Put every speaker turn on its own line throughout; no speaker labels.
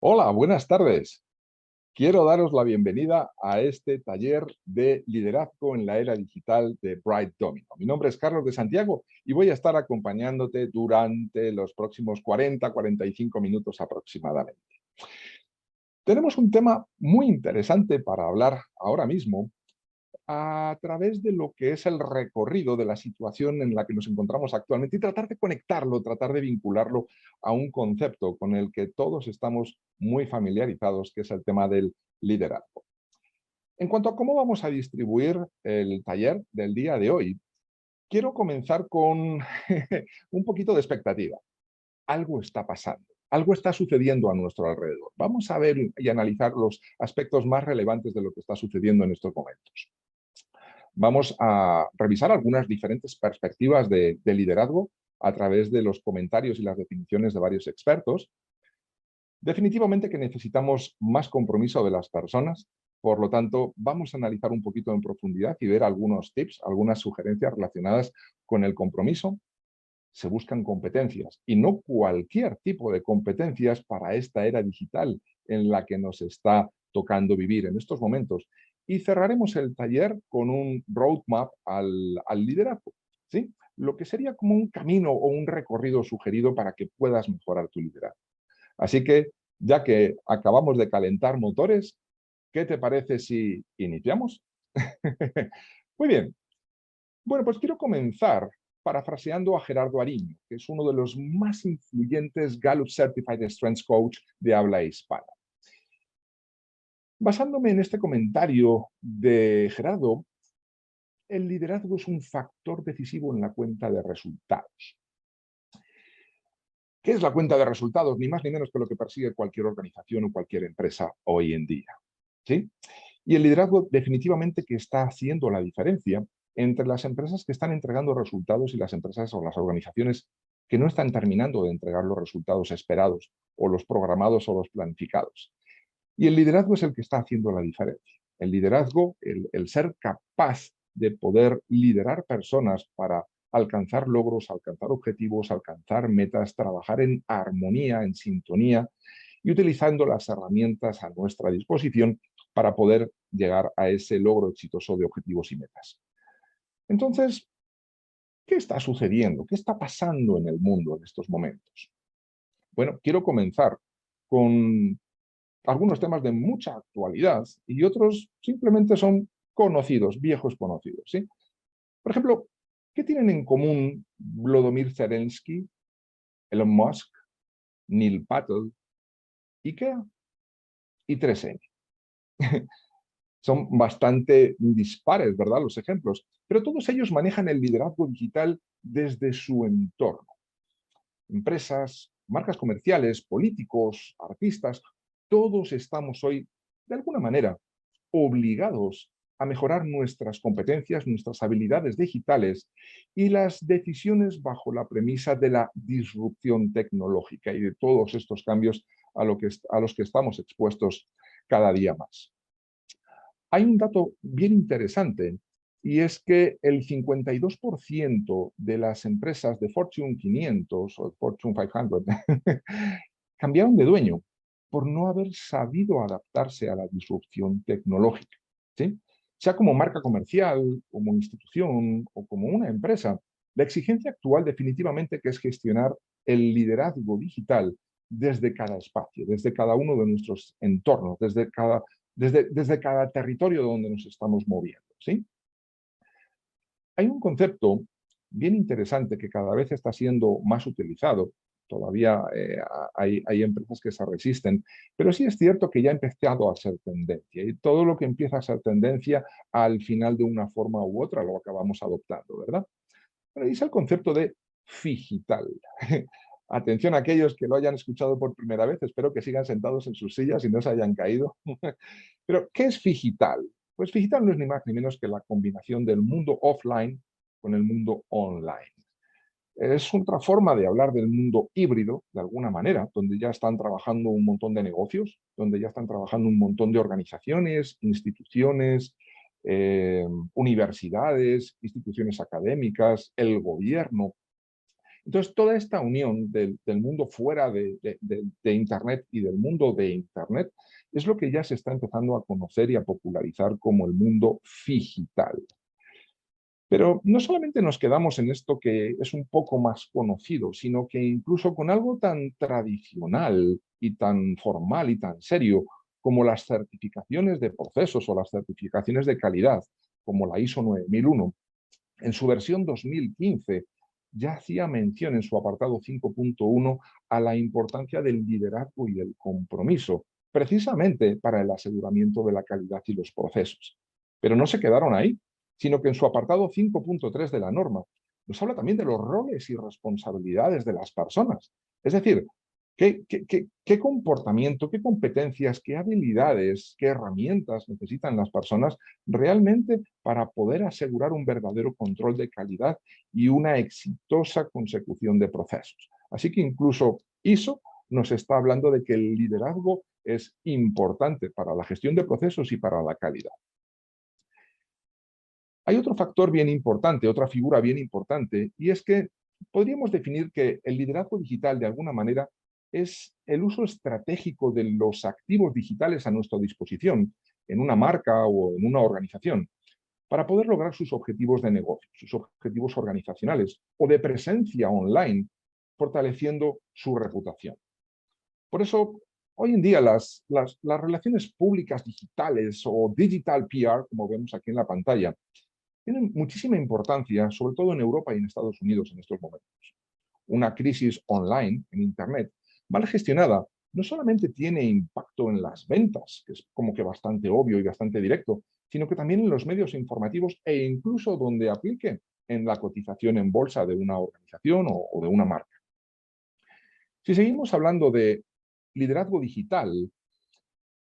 Hola, buenas tardes. Quiero daros la bienvenida a este taller de liderazgo en la era digital de Bright Domino. Mi nombre es Carlos de Santiago y voy a estar acompañándote durante los próximos 40-45 minutos aproximadamente. Tenemos un tema muy interesante para hablar ahora mismo a través de lo que es el recorrido de la situación en la que nos encontramos actualmente y tratar de conectarlo, tratar de vincularlo a un concepto con el que todos estamos muy familiarizados, que es el tema del liderazgo. En cuanto a cómo vamos a distribuir el taller del día de hoy, quiero comenzar con un poquito de expectativa. Algo está pasando. Algo está sucediendo a nuestro alrededor. Vamos a ver y analizar los aspectos más relevantes de lo que está sucediendo en estos momentos. Vamos a revisar algunas diferentes perspectivas de liderazgo a través de los comentarios y las definiciones de varios expertos. Definitivamente que necesitamos más compromiso de las personas, por lo tanto, vamos a analizar un poquito en profundidad y ver algunos tips, algunas sugerencias relacionadas con el compromiso. Se buscan competencias y no cualquier tipo de competencias para esta era digital en la que nos está tocando vivir en estos momentos. Y cerraremos el taller con un roadmap al liderazgo, ¿sí? Lo que sería como un camino o un recorrido sugerido para que puedas mejorar tu liderazgo. Así que, ya que acabamos de calentar motores, ¿qué te parece si iniciamos? Muy bien. Bueno, pues quiero comenzar parafraseando a Gerardo Ariño, que es uno de los más influyentes Gallup Certified Strengths Coach de habla hispana. Basándome en este comentario de Gerardo, el liderazgo es un factor decisivo en la cuenta de resultados. ¿Qué es la cuenta de resultados? Ni más ni menos que lo que persigue cualquier organización o cualquier empresa hoy en día, ¿sí? Y el liderazgo definitivamente que está haciendo la diferencia entre las empresas que están entregando resultados y las empresas o las organizaciones que no están terminando de entregar los resultados esperados o los programados o los planificados. Y el liderazgo es el que está haciendo la diferencia. El liderazgo, el ser capaz de poder liderar personas para alcanzar logros, alcanzar objetivos, alcanzar metas, trabajar en armonía, en sintonía y utilizando las herramientas a nuestra disposición para poder llegar a ese logro exitoso de objetivos y metas. Entonces, ¿qué está sucediendo? ¿Qué está pasando en el mundo en estos momentos? Bueno, quiero comenzar con algunos temas de mucha actualidad y otros simplemente son conocidos, viejos conocidos, ¿sí? Por ejemplo, ¿qué tienen en común Volodymyr Zelensky, Elon Musk, Neil Patel, IKEA y 3M? Son bastante dispares, ¿verdad?, los ejemplos, pero todos ellos manejan el liderazgo digital desde su entorno. Empresas, marcas comerciales, políticos, artistas, todos estamos hoy, de alguna manera, obligados a mejorar nuestras competencias, nuestras habilidades digitales y las decisiones bajo la premisa de la disrupción tecnológica y de todos estos cambios a los que estamos expuestos cada día más. Hay un dato bien interesante y es que el 52% de las empresas de Fortune 500 o Fortune 500 cambiaron de dueño por no haber sabido adaptarse a la disrupción tecnológica, ¿sí? Sea como marca comercial, como institución o como una empresa, la exigencia actual definitivamente que es gestionar el liderazgo digital desde cada espacio, desde cada uno de nuestros entornos, desde cada territorio donde nos estamos moviendo, ¿sí? Hay un concepto bien interesante que cada vez está siendo más utilizado. Todavía hay empresas que se resisten, pero sí es cierto que ya ha empezado a ser tendencia y todo lo que empieza a ser tendencia al final de una forma u otra lo acabamos adoptando, ¿verdad? Pero es el concepto de figital. Atención a aquellos que lo hayan escuchado por primera vez, espero que sigan sentados en sus sillas y no se hayan caído. Pero, ¿qué es figital? Pues figital no es ni más ni menos que la combinación del mundo offline con el mundo online. Es otra forma de hablar del mundo híbrido, de alguna manera, donde ya están trabajando un montón de negocios, donde ya están trabajando un montón de organizaciones, instituciones, universidades, instituciones académicas, el gobierno, Entonces, toda esta unión del mundo fuera de Internet y del mundo de Internet es lo que ya se está empezando a conocer y a popularizar como el mundo figital. Pero no solamente nos quedamos en esto que es un poco más conocido, sino que incluso con algo tan tradicional y tan formal y tan serio como las certificaciones de procesos o las certificaciones de calidad, como la ISO 9001, en su versión 2015 ya hacía mención en su apartado 5.1 a la importancia del liderazgo y el compromiso, precisamente para el aseguramiento de la calidad y los procesos. Pero no se quedaron ahí, sino que en su apartado 5.3 de la norma nos habla también de los roles y responsabilidades de las personas. Es decir, ¿qué comportamiento, qué competencias, qué habilidades, qué herramientas necesitan las personas realmente para poder asegurar un verdadero control de calidad y una exitosa consecución de procesos? Así que incluso ISO nos está hablando de que el liderazgo es importante para la gestión de procesos y para la calidad. Hay otro factor bien importante, otra figura bien importante, y es que podríamos definir que el liderazgo digital, de alguna manera, es el uso estratégico de los activos digitales a nuestra disposición en una marca o en una organización para poder lograr sus objetivos de negocio, sus objetivos organizacionales o de presencia online, fortaleciendo su reputación. Por eso, hoy en día las relaciones públicas digitales o digital PR, como vemos aquí en la pantalla, tienen muchísima importancia, sobre todo en Europa y en Estados Unidos en estos momentos. Una crisis online, en Internet, mal gestionada, no solamente tiene impacto en las ventas, que es como que bastante obvio y bastante directo, sino que también en los medios informativos e incluso donde aplique en la cotización en bolsa de una organización o de una marca. Si seguimos hablando de liderazgo digital,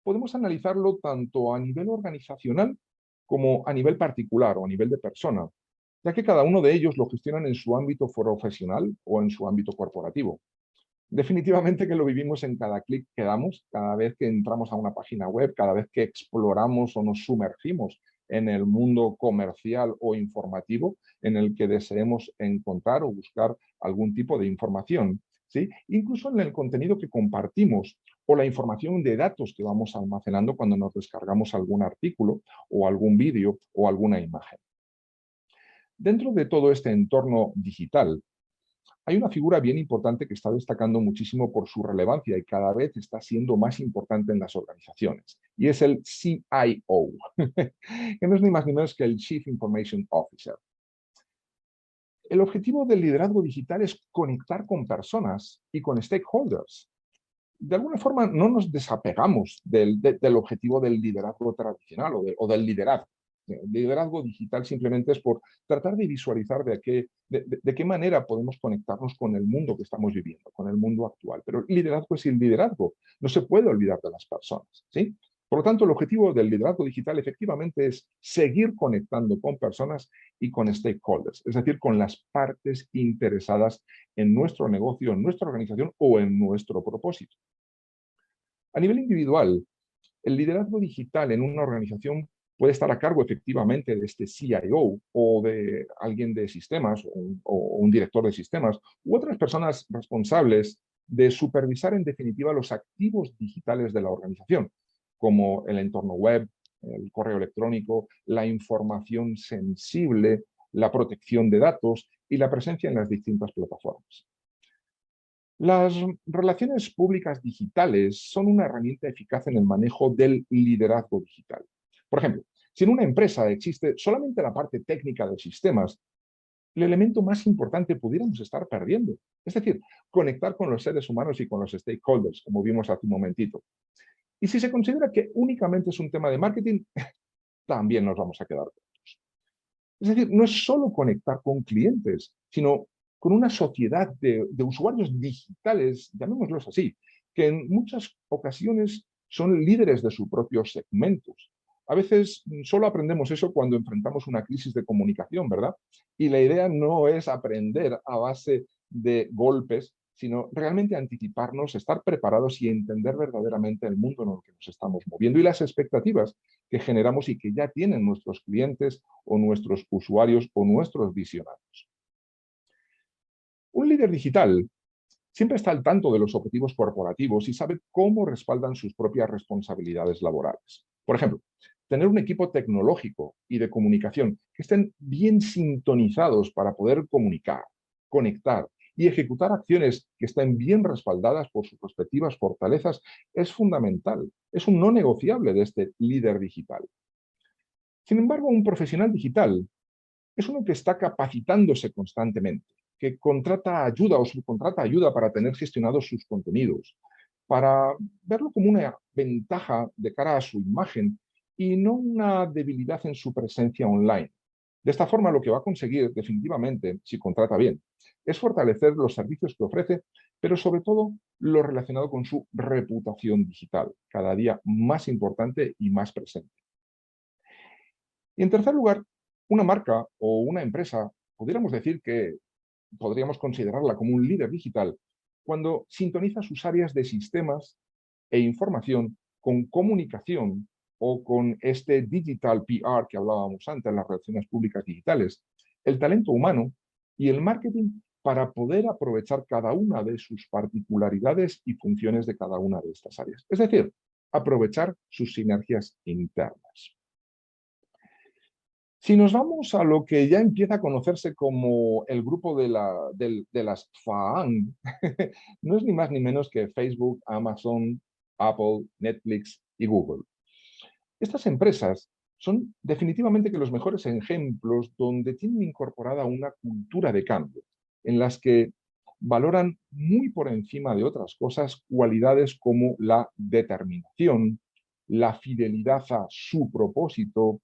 podemos analizarlo tanto a nivel organizacional como a nivel particular o a nivel de persona, ya que cada uno de ellos lo gestionan en su ámbito profesional o en su ámbito corporativo. Definitivamente que lo vivimos en cada clic que damos, cada vez que entramos a una página web, cada vez que exploramos o nos sumergimos en el mundo comercial o informativo en el que deseemos encontrar o buscar algún tipo de información, ¿sí? Incluso en el contenido que compartimos o la información de datos que vamos almacenando cuando nos descargamos algún artículo o algún vídeo o alguna imagen. Dentro de todo este entorno digital, hay una figura bien importante que está destacando muchísimo por su relevancia y cada vez está siendo más importante en las organizaciones, y es el CIO, que no es ni más ni menos que el Chief Information Officer. El objetivo del liderazgo digital es conectar con personas y con stakeholders. De alguna forma no nos desapegamos del objetivo del liderazgo tradicional o del liderazgo. El liderazgo digital simplemente es por tratar de visualizar de qué manera podemos conectarnos con el mundo que estamos viviendo, con el mundo actual. Pero el liderazgo es el liderazgo, no se puede olvidar de las personas, ¿sí? Por lo tanto, el objetivo del liderazgo digital efectivamente es seguir conectando con personas y con stakeholders, es decir, con las partes interesadas en nuestro negocio, en nuestra organización o en nuestro propósito. A nivel individual, el liderazgo digital en una organización puede estar a cargo efectivamente de este CIO o de alguien de sistemas o un director de sistemas u otras personas responsables de supervisar en definitiva los activos digitales de la organización, como el entorno web, el correo electrónico, la información sensible, la protección de datos y la presencia en las distintas plataformas. Las relaciones públicas digitales son una herramienta eficaz en el manejo del liderazgo digital. Por ejemplo, si en una empresa existe solamente la parte técnica de sistemas, el elemento más importante pudiéramos estar perdiendo. Es decir, conectar con los seres humanos y con los stakeholders, como vimos hace un momentito. Y si se considera que únicamente es un tema de marketing, también nos vamos a quedar cortos. Es decir, no es solo conectar con clientes, sino con una sociedad de usuarios digitales, llamémoslos así, que en muchas ocasiones son líderes de sus propios segmentos. A veces solo aprendemos eso cuando enfrentamos una crisis de comunicación, ¿verdad? Y la idea no es aprender a base de golpes, sino realmente anticiparnos, estar preparados y entender verdaderamente el mundo en el que nos estamos moviendo y las expectativas que generamos y que ya tienen nuestros clientes o nuestros usuarios o nuestros visionarios. Un líder digital siempre está al tanto de los objetivos corporativos y sabe cómo respaldan sus propias responsabilidades laborales. Por ejemplo, tener un equipo tecnológico y de comunicación que estén bien sintonizados para poder comunicar, conectar y ejecutar acciones que estén bien respaldadas por sus respectivas fortalezas es fundamental. Es un no negociable de este líder digital. Sin embargo, un profesional digital es uno que está capacitándose constantemente, que contrata ayuda o subcontrata ayuda para tener gestionados sus contenidos, para verlo como una ventaja de cara a su imagen y no una debilidad en su presencia online. De esta forma, lo que va a conseguir definitivamente, si contrata bien, es fortalecer los servicios que ofrece, pero sobre todo lo relacionado con su reputación digital, cada día más importante y más presente. Y en tercer lugar, una marca o una empresa, pudiéramos decir que podríamos considerarla como un líder digital cuando sintoniza sus áreas de sistemas e información con comunicación o con este digital PR que hablábamos antes, las relaciones públicas digitales, el talento humano y el marketing para poder aprovechar cada una de sus particularidades y funciones de cada una de estas áreas. Es decir, aprovechar sus sinergias internas. Si nos vamos a lo que ya empieza a conocerse como el grupo de las FAANG, no es ni más ni menos que Facebook, Amazon, Apple, Netflix y Google. Estas empresas son definitivamente que los mejores ejemplos donde tienen incorporada una cultura de cambio, en las que valoran muy por encima de otras cosas cualidades como la determinación, la fidelidad a su propósito,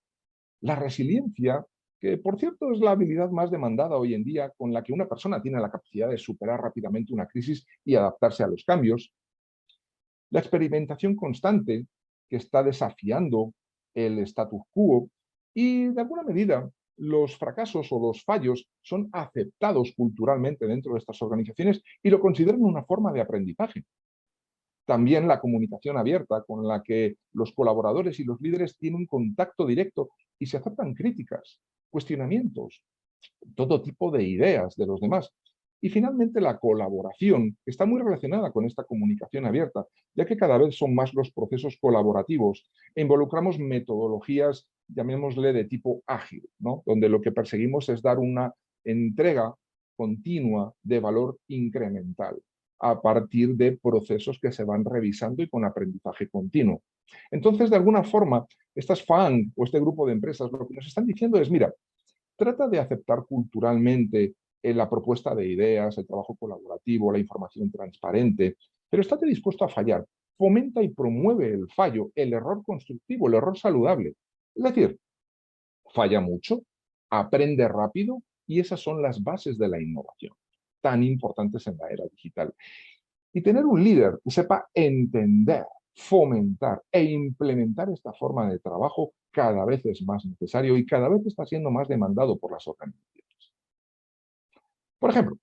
la resiliencia, que por cierto es la habilidad más demandada hoy en día, con la que una persona tiene la capacidad de superar rápidamente una crisis y adaptarse a los cambios. La experimentación constante, que está desafiando el status quo, y de alguna medida los fracasos o los fallos son aceptados culturalmente dentro de estas organizaciones y lo consideran una forma de aprendizaje. También la comunicación abierta, con la que los colaboradores y los líderes tienen un contacto directo y se aceptan críticas, cuestionamientos, todo tipo de ideas de los demás. Y finalmente la colaboración, que está muy relacionada con esta comunicación abierta, ya que cada vez son más los procesos colaborativos e involucramos metodologías, llamémosle de tipo ágil, ¿no? Donde lo que perseguimos es dar una entrega continua de valor incremental a partir de procesos que se van revisando y con aprendizaje continuo. Entonces, de alguna forma, estas FANG o este grupo de empresas lo que nos están diciendo es, mira, trata de aceptar culturalmente la propuesta de ideas, el trabajo colaborativo, la información transparente, pero estate dispuesto a fallar. Fomenta y promueve el fallo, el error constructivo, el error saludable. Es decir, falla mucho, aprende rápido y esas son las bases de la innovación, tan importantes en la era digital. Y tener un líder que sepa entender, fomentar e implementar esta forma de trabajo cada vez es más necesario y cada vez está siendo más demandado por las organizaciones. Por ejemplo,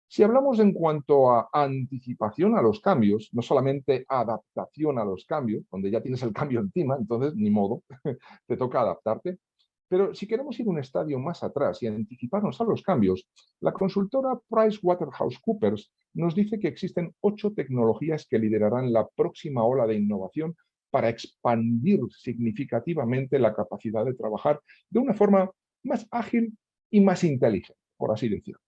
si hablamos en cuanto a anticipación a los cambios, no solamente adaptación a los cambios, donde ya tienes el cambio encima, entonces ni modo, te toca adaptarte. Pero si queremos ir un estadio más atrás y anticiparnos a los cambios, la consultora PricewaterhouseCoopers nos dice que existen 8 tecnologías que liderarán la próxima ola de innovación para expandir significativamente la capacidad de trabajar de una forma más ágil y más inteligente, por así decirlo.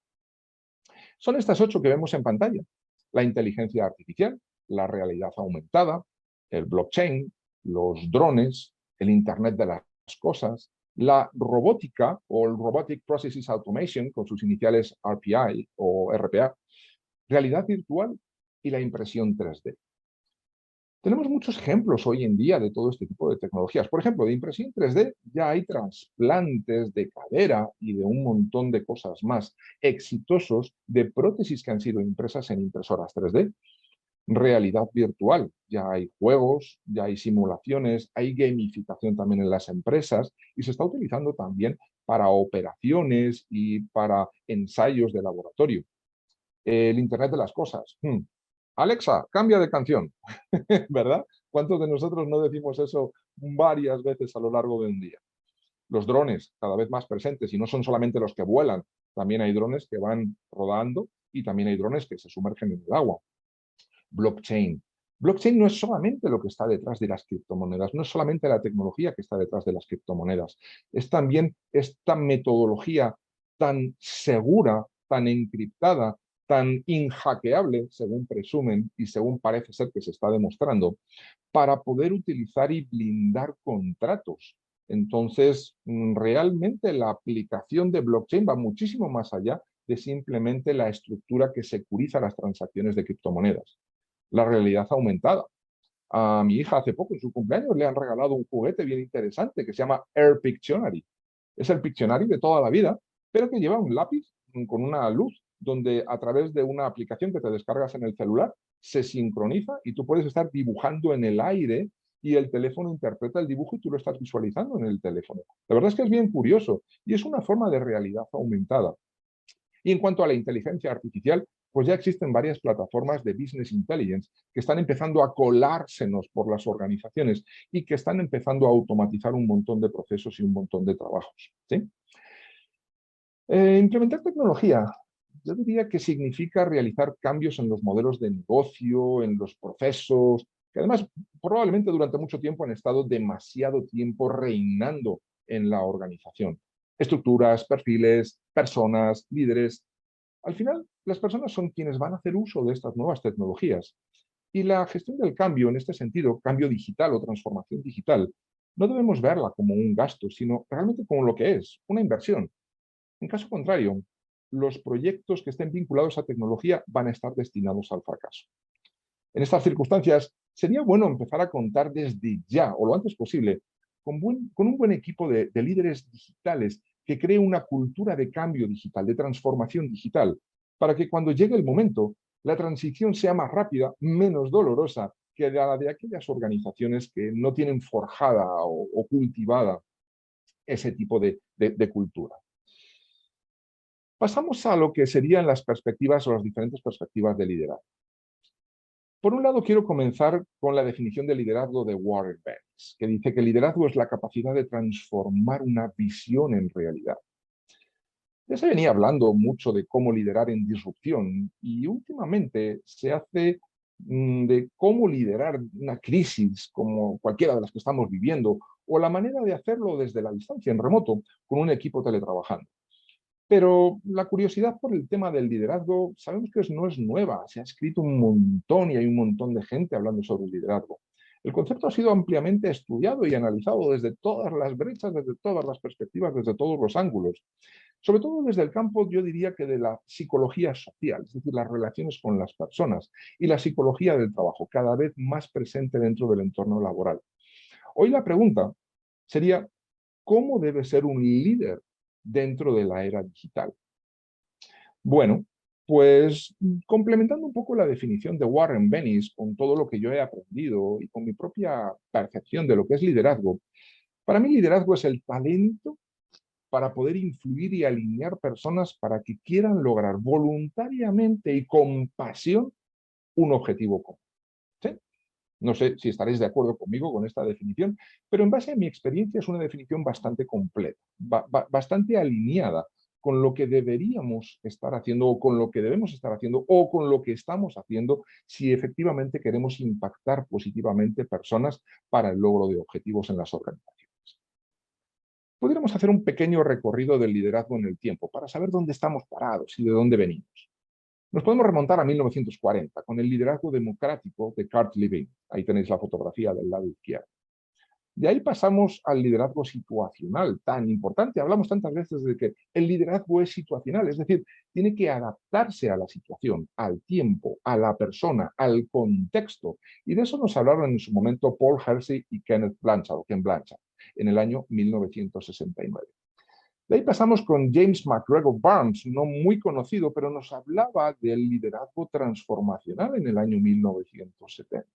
Son estas 8 que vemos en pantalla: la inteligencia artificial, la realidad aumentada, el blockchain, los drones, el Internet de las cosas, la robótica o el Robotic Process Automation, con sus iniciales RPI o RPA, realidad virtual y la impresión 3D. Tenemos muchos ejemplos hoy en día de todo este tipo de tecnologías. Por ejemplo, de impresión 3D ya hay trasplantes de cadera y de un montón de cosas más exitosos de prótesis que han sido impresas en impresoras 3D. Realidad virtual, ya hay juegos, ya hay simulaciones, hay gamificación también en las empresas y se está utilizando también para operaciones y para ensayos de laboratorio. El Internet de las cosas. Alexa, cambia de canción, ¿verdad? ¿Cuántos de nosotros no decimos eso varias veces a lo largo de un día? Los drones cada vez más presentes y no son solamente los que vuelan, también hay drones que van rodando y también hay drones que se sumergen en el agua. Blockchain. Blockchain no es solamente lo que está detrás de las criptomonedas, no es solamente la tecnología que está detrás de las criptomonedas, es también esta metodología tan segura, tan encriptada, tan inhackeable, según presumen y según parece ser que se está demostrando, para poder utilizar y blindar contratos. Entonces, realmente la aplicación de blockchain va muchísimo más allá de simplemente la estructura que securiza las transacciones de criptomonedas. La realidad aumentada. A mi hija hace poco, en su cumpleaños, le han regalado un juguete bien interesante que se llama Air Pictionary. Es el Pictionary de toda la vida, pero que lleva un lápiz con una luz donde a través de una aplicación que te descargas en el celular se sincroniza y tú puedes estar dibujando en el aire y el teléfono interpreta el dibujo y tú lo estás visualizando en el teléfono. La verdad es que es bien curioso y es una forma de realidad aumentada. Y en cuanto a la inteligencia artificial, pues ya existen varias plataformas de business intelligence que están empezando a colársenos por las organizaciones y que están empezando a automatizar un montón de procesos y un montón de trabajos. ¿Sí? Implementar tecnología, yo diría que significa realizar cambios en los modelos de negocio, en los procesos, que además probablemente durante mucho tiempo han estado demasiado tiempo reinando en la organización. Estructuras, perfiles, personas, líderes. Al final, las personas son quienes van a hacer uso de estas nuevas tecnologías. Y la gestión del cambio, en este sentido, cambio digital o transformación digital, no debemos verla como un gasto, sino realmente como lo que es, una inversión. En caso contrario, los proyectos que estén vinculados a tecnología van a estar destinados al fracaso. En estas circunstancias, sería bueno empezar a contar desde ya, o lo antes posible, con un buen equipo de líderes digitales que cree una cultura de cambio digital, de transformación digital, para que cuando llegue el momento, la transición sea más rápida, menos dolorosa que la de aquellas organizaciones que no tienen forjada o cultivada ese tipo de cultura. Pasamos a lo que serían las perspectivas o las diferentes perspectivas de liderazgo. Por un lado, quiero comenzar con la definición de liderazgo de Warren Bennis, que dice que el liderazgo es la capacidad de transformar una visión en realidad. Ya se venía hablando mucho de cómo liderar en disrupción y últimamente se hace de cómo liderar una crisis como cualquiera de las que estamos viviendo o la manera de hacerlo desde la distancia, en remoto, con un equipo teletrabajando. Pero la curiosidad por el tema del liderazgo sabemos que no es nueva, se ha escrito un montón y hay un montón de gente hablando sobre el liderazgo. El concepto ha sido ampliamente estudiado y analizado desde todas las brechas, desde todas las perspectivas, desde todos los ángulos. Sobre todo desde el campo, yo diría que de la psicología social, es decir, las relaciones con las personas y la psicología del trabajo, cada vez más presente dentro del entorno laboral. Hoy la pregunta sería, ¿cómo debe ser un líder dentro de la era digital? Bueno, pues complementando un poco la definición de Warren Bennis con todo lo que yo he aprendido y con mi propia percepción de lo que es liderazgo, para mí liderazgo es el talento para poder influir y alinear personas para que quieran lograr voluntariamente y con pasión un objetivo común. ¿Sí? No sé si estaréis de acuerdo conmigo con esta definición, pero en base a mi experiencia es una definición bastante completa, bastante alineada con lo que deberíamos estar haciendo o con lo que debemos estar haciendo o con lo que estamos haciendo si efectivamente queremos impactar positivamente personas para el logro de objetivos en las organizaciones. Podríamos hacer un pequeño recorrido del liderazgo en el tiempo para saber dónde estamos parados y de dónde venimos. Nos podemos remontar a 1940 con el liderazgo democrático de Kurt Lewin. Ahí tenéis la fotografía del lado izquierdo. De ahí pasamos al liderazgo situacional, tan importante. Hablamos tantas veces de que el liderazgo es situacional, es decir, tiene que adaptarse a la situación, al tiempo, a la persona, al contexto. Y de eso nos hablaron en su momento Paul Hersey y Kenneth Blanchard, o Ken Blanchard, en el año 1969. De ahí pasamos con James McGregor Barnes, no muy conocido, pero nos hablaba del liderazgo transformacional en el año 1970.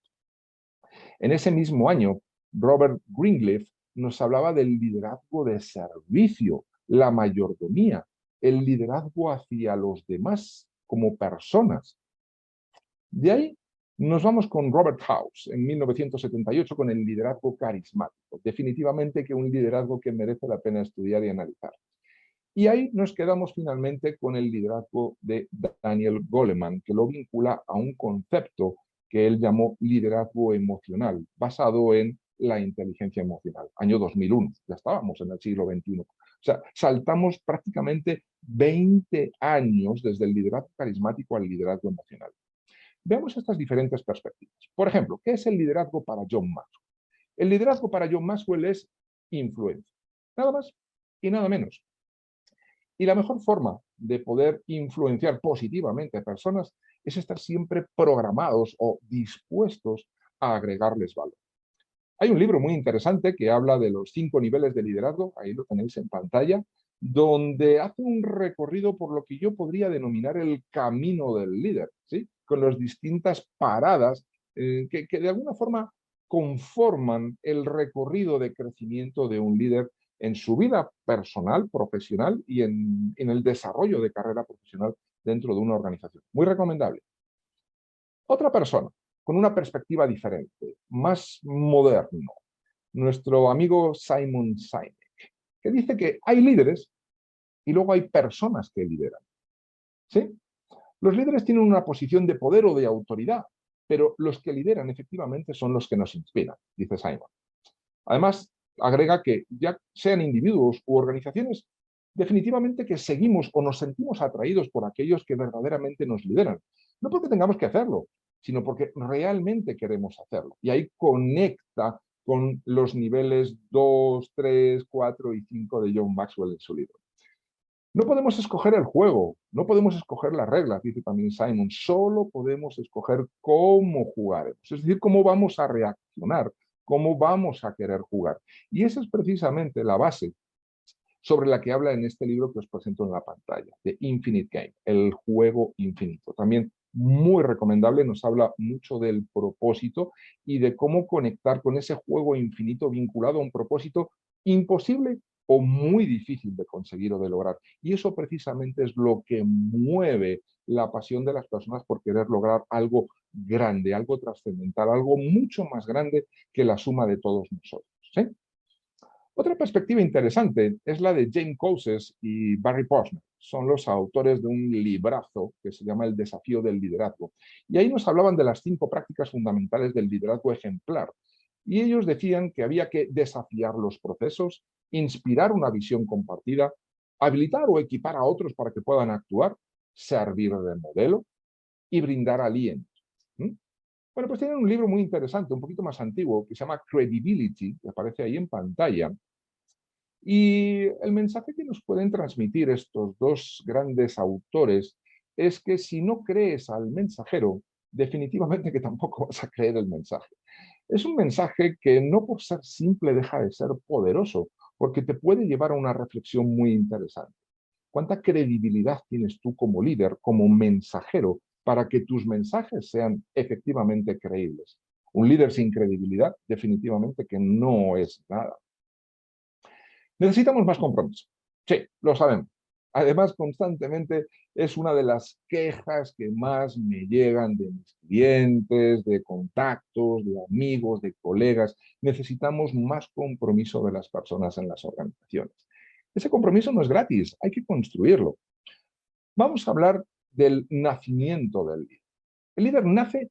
En ese mismo año, Robert Greenleaf nos hablaba del liderazgo de servicio, la mayordomía, el liderazgo hacia los demás como personas. De ahí nos vamos con Robert House en 1978 con el liderazgo carismático. Definitivamente que un liderazgo que merece la pena estudiar y analizar. Y ahí nos quedamos finalmente con el liderazgo de Daniel Goleman, que lo vincula a un concepto que él llamó liderazgo emocional, basado en la inteligencia emocional. Año 2001, ya estábamos en el siglo XXI. O sea, saltamos prácticamente 20 años desde el liderazgo carismático al liderazgo emocional. Veamos estas diferentes perspectivas. Por ejemplo, ¿qué es el liderazgo para John Maxwell? El liderazgo para John Maxwell es influencia. Nada más y nada menos. Y la mejor forma de poder influenciar positivamente a personas es estar siempre programados o dispuestos a agregarles valor. Hay un libro muy interesante que habla de los 5 niveles de liderazgo, ahí lo tenéis en pantalla, donde hace un recorrido por lo que yo podría denominar el camino del líder, ¿sí? Con las distintas paradas que de alguna forma conforman el recorrido de crecimiento de un líder en su vida personal, profesional y en el desarrollo de carrera profesional dentro de una organización. Muy recomendable. Otra persona, con una perspectiva diferente, más moderno, nuestro amigo Simon Sinek, que dice que hay líderes y luego hay personas que lideran. ¿Sí? Los líderes tienen una posición de poder o de autoridad, pero los que lideran efectivamente son los que nos inspiran, dice Simon. Además, agrega que ya sean individuos u organizaciones, definitivamente que seguimos o nos sentimos atraídos por aquellos que verdaderamente nos lideran. No porque tengamos que hacerlo, sino porque realmente queremos hacerlo. Y ahí conecta con los niveles 2, 3, 4 y 5 de John Maxwell en su libro. No podemos escoger el juego, no podemos escoger las reglas, dice también Simon, solo podemos escoger cómo jugaremos, es decir, cómo vamos a reaccionar, cómo vamos a querer jugar. Y esa es precisamente la base sobre la que habla en este libro que os presento en la pantalla, de Infinite Game, el juego infinito. También muy recomendable, nos habla mucho del propósito y de cómo conectar con ese juego infinito vinculado a un propósito imposible o muy difícil de conseguir o de lograr. Y eso precisamente es lo que mueve la pasión de las personas por querer lograr algo grande, algo trascendental, algo mucho más grande que la suma de todos nosotros. ¿Sí? Otra perspectiva interesante es la de James Coases y Barry Posner. Son los autores de un librazo que se llama El desafío del liderazgo. Y ahí nos hablaban de las 5 prácticas fundamentales del liderazgo ejemplar. Y ellos decían que había que desafiar los procesos, inspirar una visión compartida, habilitar o equipar a otros para que puedan actuar, servir de modelo y brindar aliento. ¿Mm? Bueno, pues tienen un libro muy interesante, un poquito más antiguo, que se llama Credibility, que aparece ahí en pantalla. Y el mensaje que nos pueden transmitir estos dos grandes autores es que si no crees al mensajero, definitivamente que tampoco vas a creer el mensaje. Es un mensaje que no por ser simple deja de ser poderoso, porque te puede llevar a una reflexión muy interesante. ¿Cuánta credibilidad tienes tú como líder, como mensajero, para que tus mensajes sean efectivamente creíbles? Un líder sin credibilidad definitivamente que no es nada. Necesitamos más compromiso. Sí, lo sabemos. Además, constantemente es una de las quejas que más me llegan de mis clientes, de contactos, de amigos, de colegas. Necesitamos más compromiso de las personas en las organizaciones. Ese compromiso no es gratis, hay que construirlo. Vamos a hablar del nacimiento del líder. El líder nace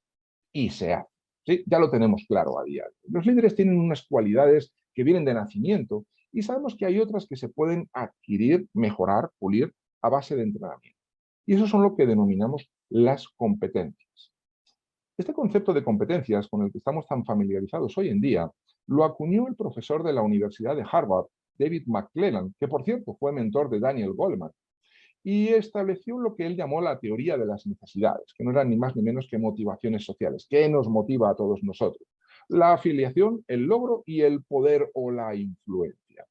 y se hace. ¿Sí? Ya lo tenemos claro a día de hoy. Los líderes tienen unas cualidades que vienen de nacimiento y sabemos que hay otras que se pueden adquirir, mejorar, pulir a base de entrenamiento. Y eso son lo que denominamos las competencias. Este concepto de competencias con el que estamos tan familiarizados hoy en día lo acuñó el profesor de la Universidad de Harvard, David McClelland, que por cierto fue mentor de Daniel Goleman, y estableció lo que él llamó la teoría de las necesidades, que no eran ni más ni menos que motivaciones sociales. ¿Qué nos motiva a todos nosotros? La afiliación, el logro y el poder o la influencia.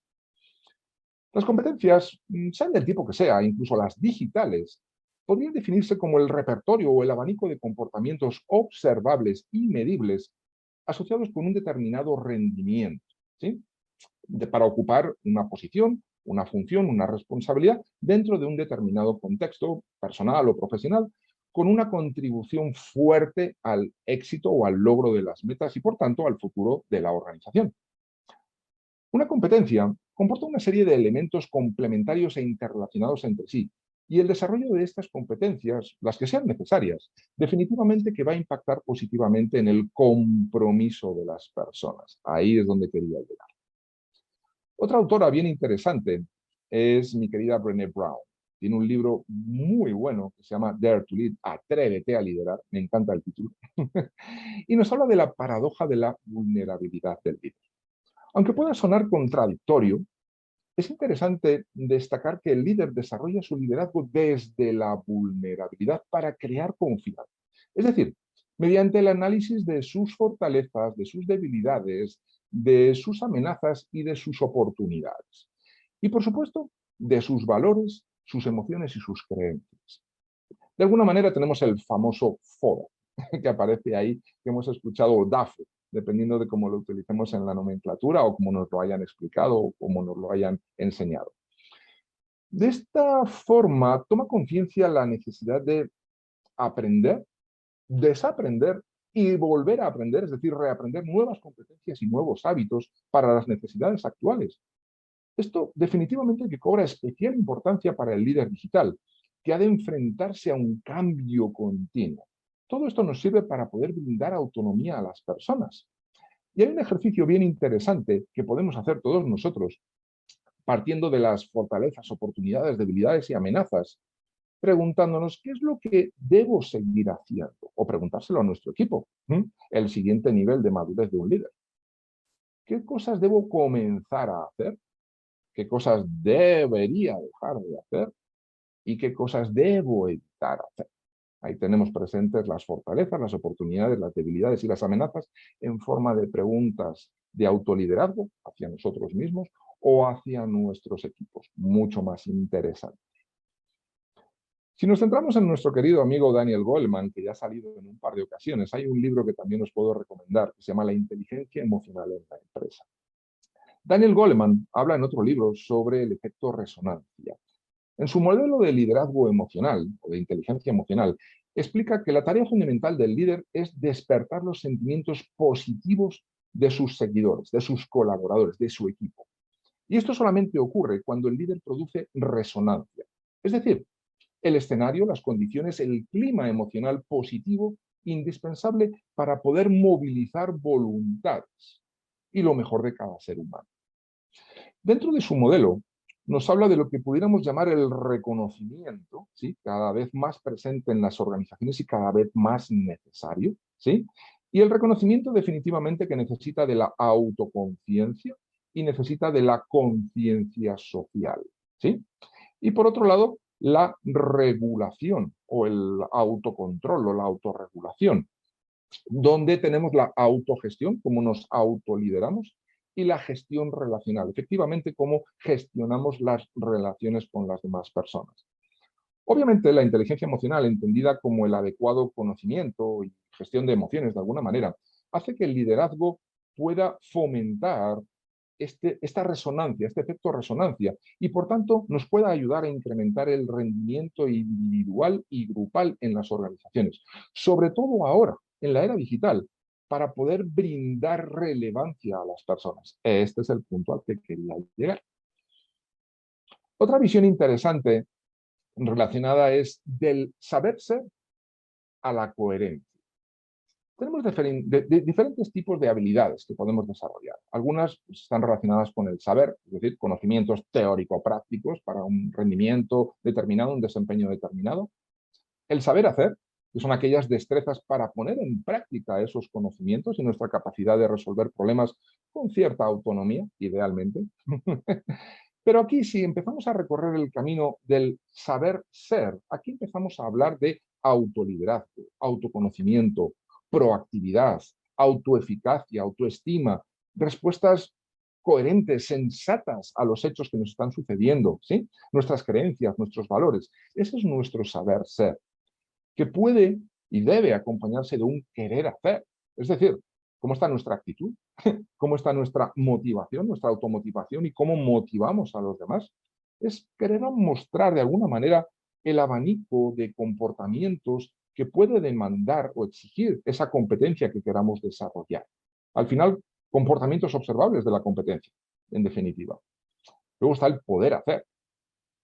Las competencias, sean del tipo que sea, incluso las digitales, podrían definirse como el repertorio o el abanico de comportamientos observables y medibles asociados con un determinado rendimiento, ¿sí? Para ocupar una posición, una función, una responsabilidad dentro de un determinado contexto personal o profesional, con una contribución fuerte al éxito o al logro de las metas y, por tanto, al futuro de la organización. Una competencia comporta una serie de elementos complementarios e interrelacionados entre sí. Y el desarrollo de estas competencias, las que sean necesarias, definitivamente que va a impactar positivamente en el compromiso de las personas. Ahí es donde quería llegar. Otra autora bien interesante es mi querida Brené Brown. Tiene un libro muy bueno que se llama Dare to Lead, Atrévete a liderar, me encanta el título, y nos habla de la paradoja de la vulnerabilidad del líder. Aunque pueda sonar contradictorio, es interesante destacar que el líder desarrolla su liderazgo desde la vulnerabilidad para crear confianza. Es decir, mediante el análisis de sus fortalezas, de sus debilidades, de sus amenazas y de sus oportunidades. Y por supuesto, de sus valores, sus emociones y sus creencias. De alguna manera tenemos el famoso FODA, que aparece ahí, que hemos escuchado, o DAFO, dependiendo de cómo lo utilicemos en la nomenclatura o cómo nos lo hayan explicado o cómo nos lo hayan enseñado. De esta forma, toma conciencia la necesidad de aprender, desaprender y volver a aprender, es decir, reaprender nuevas competencias y nuevos hábitos para las necesidades actuales. Esto definitivamente que cobra especial importancia para el líder digital, que ha de enfrentarse a un cambio continuo. Todo esto nos sirve para poder brindar autonomía a las personas. Y hay un ejercicio bien interesante que podemos hacer todos nosotros, partiendo de las fortalezas, oportunidades, debilidades y amenazas, preguntándonos qué es lo que debo seguir haciendo, o preguntárselo a nuestro equipo, el siguiente nivel de madurez de un líder. ¿Qué cosas debo comenzar a hacer? ¿Qué cosas debería dejar de hacer? ¿Y qué cosas debo evitar hacer? Ahí tenemos presentes las fortalezas, las oportunidades, las debilidades y las amenazas en forma de preguntas de autoliderazgo hacia nosotros mismos o hacia nuestros equipos. Mucho más interesante. Si nos centramos en nuestro querido amigo Daniel Goleman, que ya ha salido en un par de ocasiones, hay un libro que también os puedo recomendar que se llama La inteligencia emocional en la empresa. Daniel Goleman habla en otro libro sobre el efecto resonancia. En su modelo de liderazgo emocional o de inteligencia emocional, explica que la tarea fundamental del líder es despertar los sentimientos positivos de sus seguidores, de sus colaboradores, de su equipo. Y esto solamente ocurre cuando el líder produce resonancia. Es decir, el escenario, las condiciones, el clima emocional positivo indispensable para poder movilizar voluntades y lo mejor de cada ser humano. Dentro de su modelo, nos habla de lo que pudiéramos llamar el reconocimiento, ¿sí? Cada vez más presente en las organizaciones y cada vez más necesario, ¿sí? Y el reconocimiento definitivamente que necesita de la autoconciencia y necesita de la conciencia social, ¿sí? Y por otro lado, la regulación o el autocontrol o la autorregulación, donde tenemos la autogestión, cómo nos autolideramos, y la gestión relacional, efectivamente, cómo gestionamos las relaciones con las demás personas. Obviamente, la inteligencia emocional, entendida como el adecuado conocimiento y gestión de emociones, de alguna manera, hace que el liderazgo pueda fomentar esta resonancia, este efecto resonancia, y por tanto nos pueda ayudar a incrementar el rendimiento individual y grupal en las organizaciones, sobre todo ahora, en la era digital, para poder brindar relevancia a las personas. Este es el punto al que quería llegar. Otra visión interesante relacionada es del saber ser a la coherencia. Tenemos diferentes tipos de habilidades que podemos desarrollar. Algunas pues, están relacionadas con el saber, es decir, conocimientos teórico-prácticos para un rendimiento determinado, un desempeño determinado. El saber hacer, que son aquellas destrezas para poner en práctica esos conocimientos y nuestra capacidad de resolver problemas con cierta autonomía, idealmente. Pero aquí, si empezamos a recorrer el camino del saber ser, aquí empezamos a hablar de autoliderazgo, autoconocimiento, proactividad, autoeficacia, autoestima, respuestas coherentes, sensatas a los hechos que nos están sucediendo, ¿sí? Nuestras creencias, nuestros valores. Ese es nuestro saber ser, que puede y debe acompañarse de un querer hacer. Es decir, ¿cómo está nuestra actitud? ¿Cómo está nuestra motivación, nuestra automotivación y cómo motivamos a los demás? Es querer mostrar de alguna manera el abanico de comportamientos que puede demandar o exigir esa competencia que queramos desarrollar. Al final, comportamientos observables de la competencia, en definitiva. Luego está el poder hacer,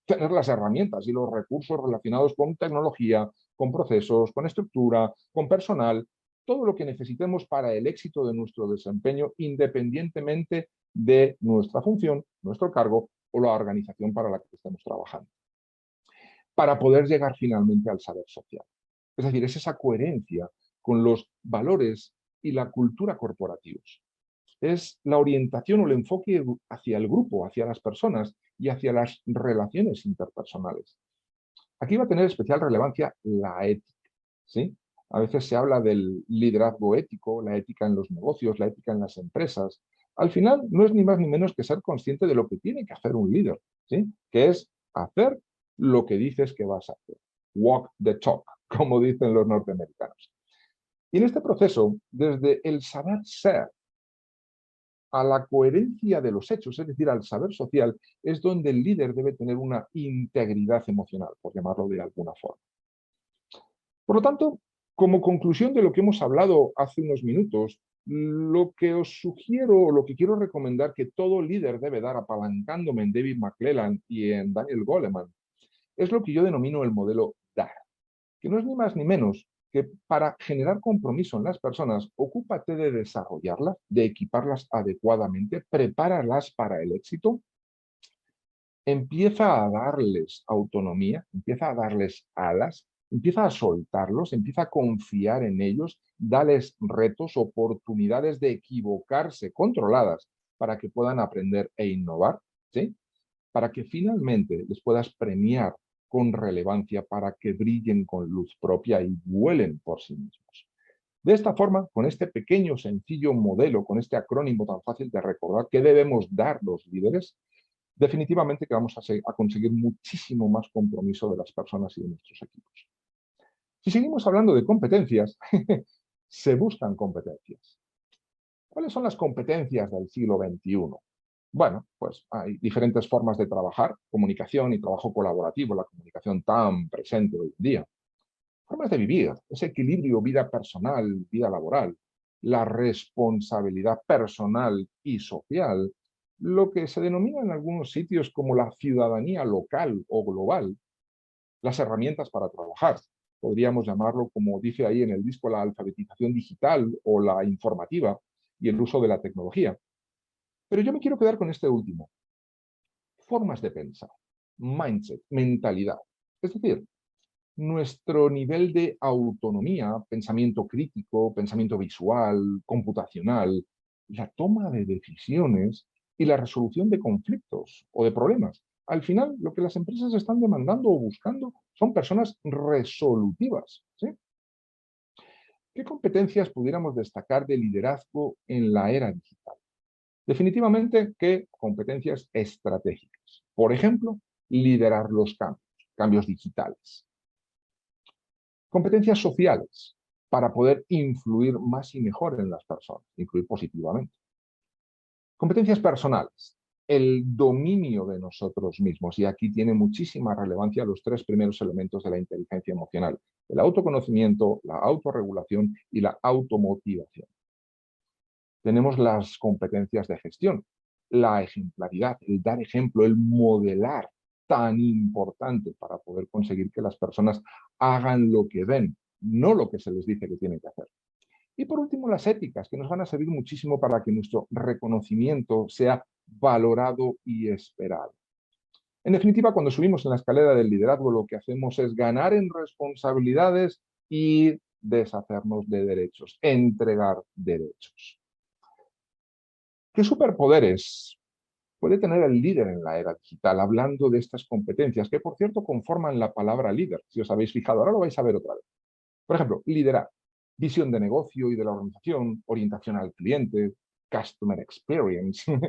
tener las herramientas y los recursos relacionados con tecnología, con procesos, con estructura, con personal, todo lo que necesitemos para el éxito de nuestro desempeño, independientemente de nuestra función, nuestro cargo o la organización para la que estemos trabajando, para poder llegar finalmente al saber social. Es decir, es esa coherencia con los valores y la cultura corporativos. Es la orientación o el enfoque hacia el grupo, hacia las personas y hacia las relaciones interpersonales. Aquí va a tener especial relevancia la ética, ¿sí? A veces se habla del liderazgo ético, la ética en los negocios, la ética en las empresas. Al final, no es ni más ni menos que ser consciente de lo que tiene que hacer un líder, ¿sí? Que es hacer lo que dices que vas a hacer. Walk the talk, como dicen los norteamericanos. Y en este proceso, desde el saber ser a la coherencia de los hechos, es decir, al saber social, es donde el líder debe tener una integridad emocional, por llamarlo de alguna forma. Por lo tanto, como conclusión de lo que hemos hablado hace unos minutos, lo que os sugiero, o lo que quiero recomendar que todo líder debe dar, apalancándome en David McClelland y en Daniel Goleman, es lo que yo denomino el modelo DAR, que no es ni más ni menos que para generar compromiso en las personas, ocúpate de desarrollarlas, de equiparlas adecuadamente, prepáralas para el éxito, empieza a darles autonomía, empieza a darles alas, empieza a soltarlos, empieza a confiar en ellos, dales retos, oportunidades de equivocarse controladas para que puedan aprender e innovar, ¿sí? Para que finalmente les puedas premiar con relevancia para que brillen con luz propia y vuelen por sí mismos. De esta forma, con este pequeño, sencillo modelo, con este acrónimo tan fácil de recordar, ¿qué debemos dar los líderes? Definitivamente que vamos a conseguir muchísimo más compromiso de las personas y de nuestros equipos. Si seguimos hablando de competencias, se buscan competencias. ¿Cuáles son las competencias del siglo XXI? Bueno, pues hay diferentes formas de trabajar, comunicación y trabajo colaborativo, la comunicación tan presente hoy en día. Formas de vivir, ese equilibrio vida personal, vida laboral, la responsabilidad personal y social, lo que se denomina en algunos sitios como la ciudadanía local o global, las herramientas para trabajar. Podríamos llamarlo, como dice ahí en el disco, la alfabetización digital o la informativa y el uso de la tecnología. Pero yo me quiero quedar con este último. Formas de pensar, mindset, mentalidad. Es decir, nuestro nivel de autonomía, pensamiento crítico, pensamiento visual, computacional, la toma de decisiones y la resolución de conflictos o de problemas. Al final, lo que las empresas están demandando o buscando son personas resolutivas, ¿sí? ¿Qué competencias pudiéramos destacar de liderazgo en la era digital? Definitivamente que competencias estratégicas. Por ejemplo, liderar los cambios digitales. Competencias sociales, para poder influir más y mejor en las personas, influir positivamente. Competencias personales, el dominio de nosotros mismos, y aquí tiene muchísima relevancia los tres primeros elementos de la inteligencia emocional: el autoconocimiento, la autorregulación y la automotivación. Tenemos las competencias de gestión, la ejemplaridad, el dar ejemplo, el modelar, tan importante para poder conseguir que las personas hagan lo que ven, no lo que se les dice que tienen que hacer. Y por último, las éticas, que nos van a servir muchísimo para que nuestro reconocimiento sea valorado y esperado. En definitiva, cuando subimos en la escalera del liderazgo, lo que hacemos es ganar en responsabilidades y deshacernos de derechos, entregar derechos. ¿Qué superpoderes puede tener el líder en la era digital, hablando de estas competencias, que por cierto conforman la palabra líder? Si os habéis fijado, ahora lo vais a ver otra vez. Por ejemplo, liderar, visión de negocio y de la organización, orientación al cliente, customer experience,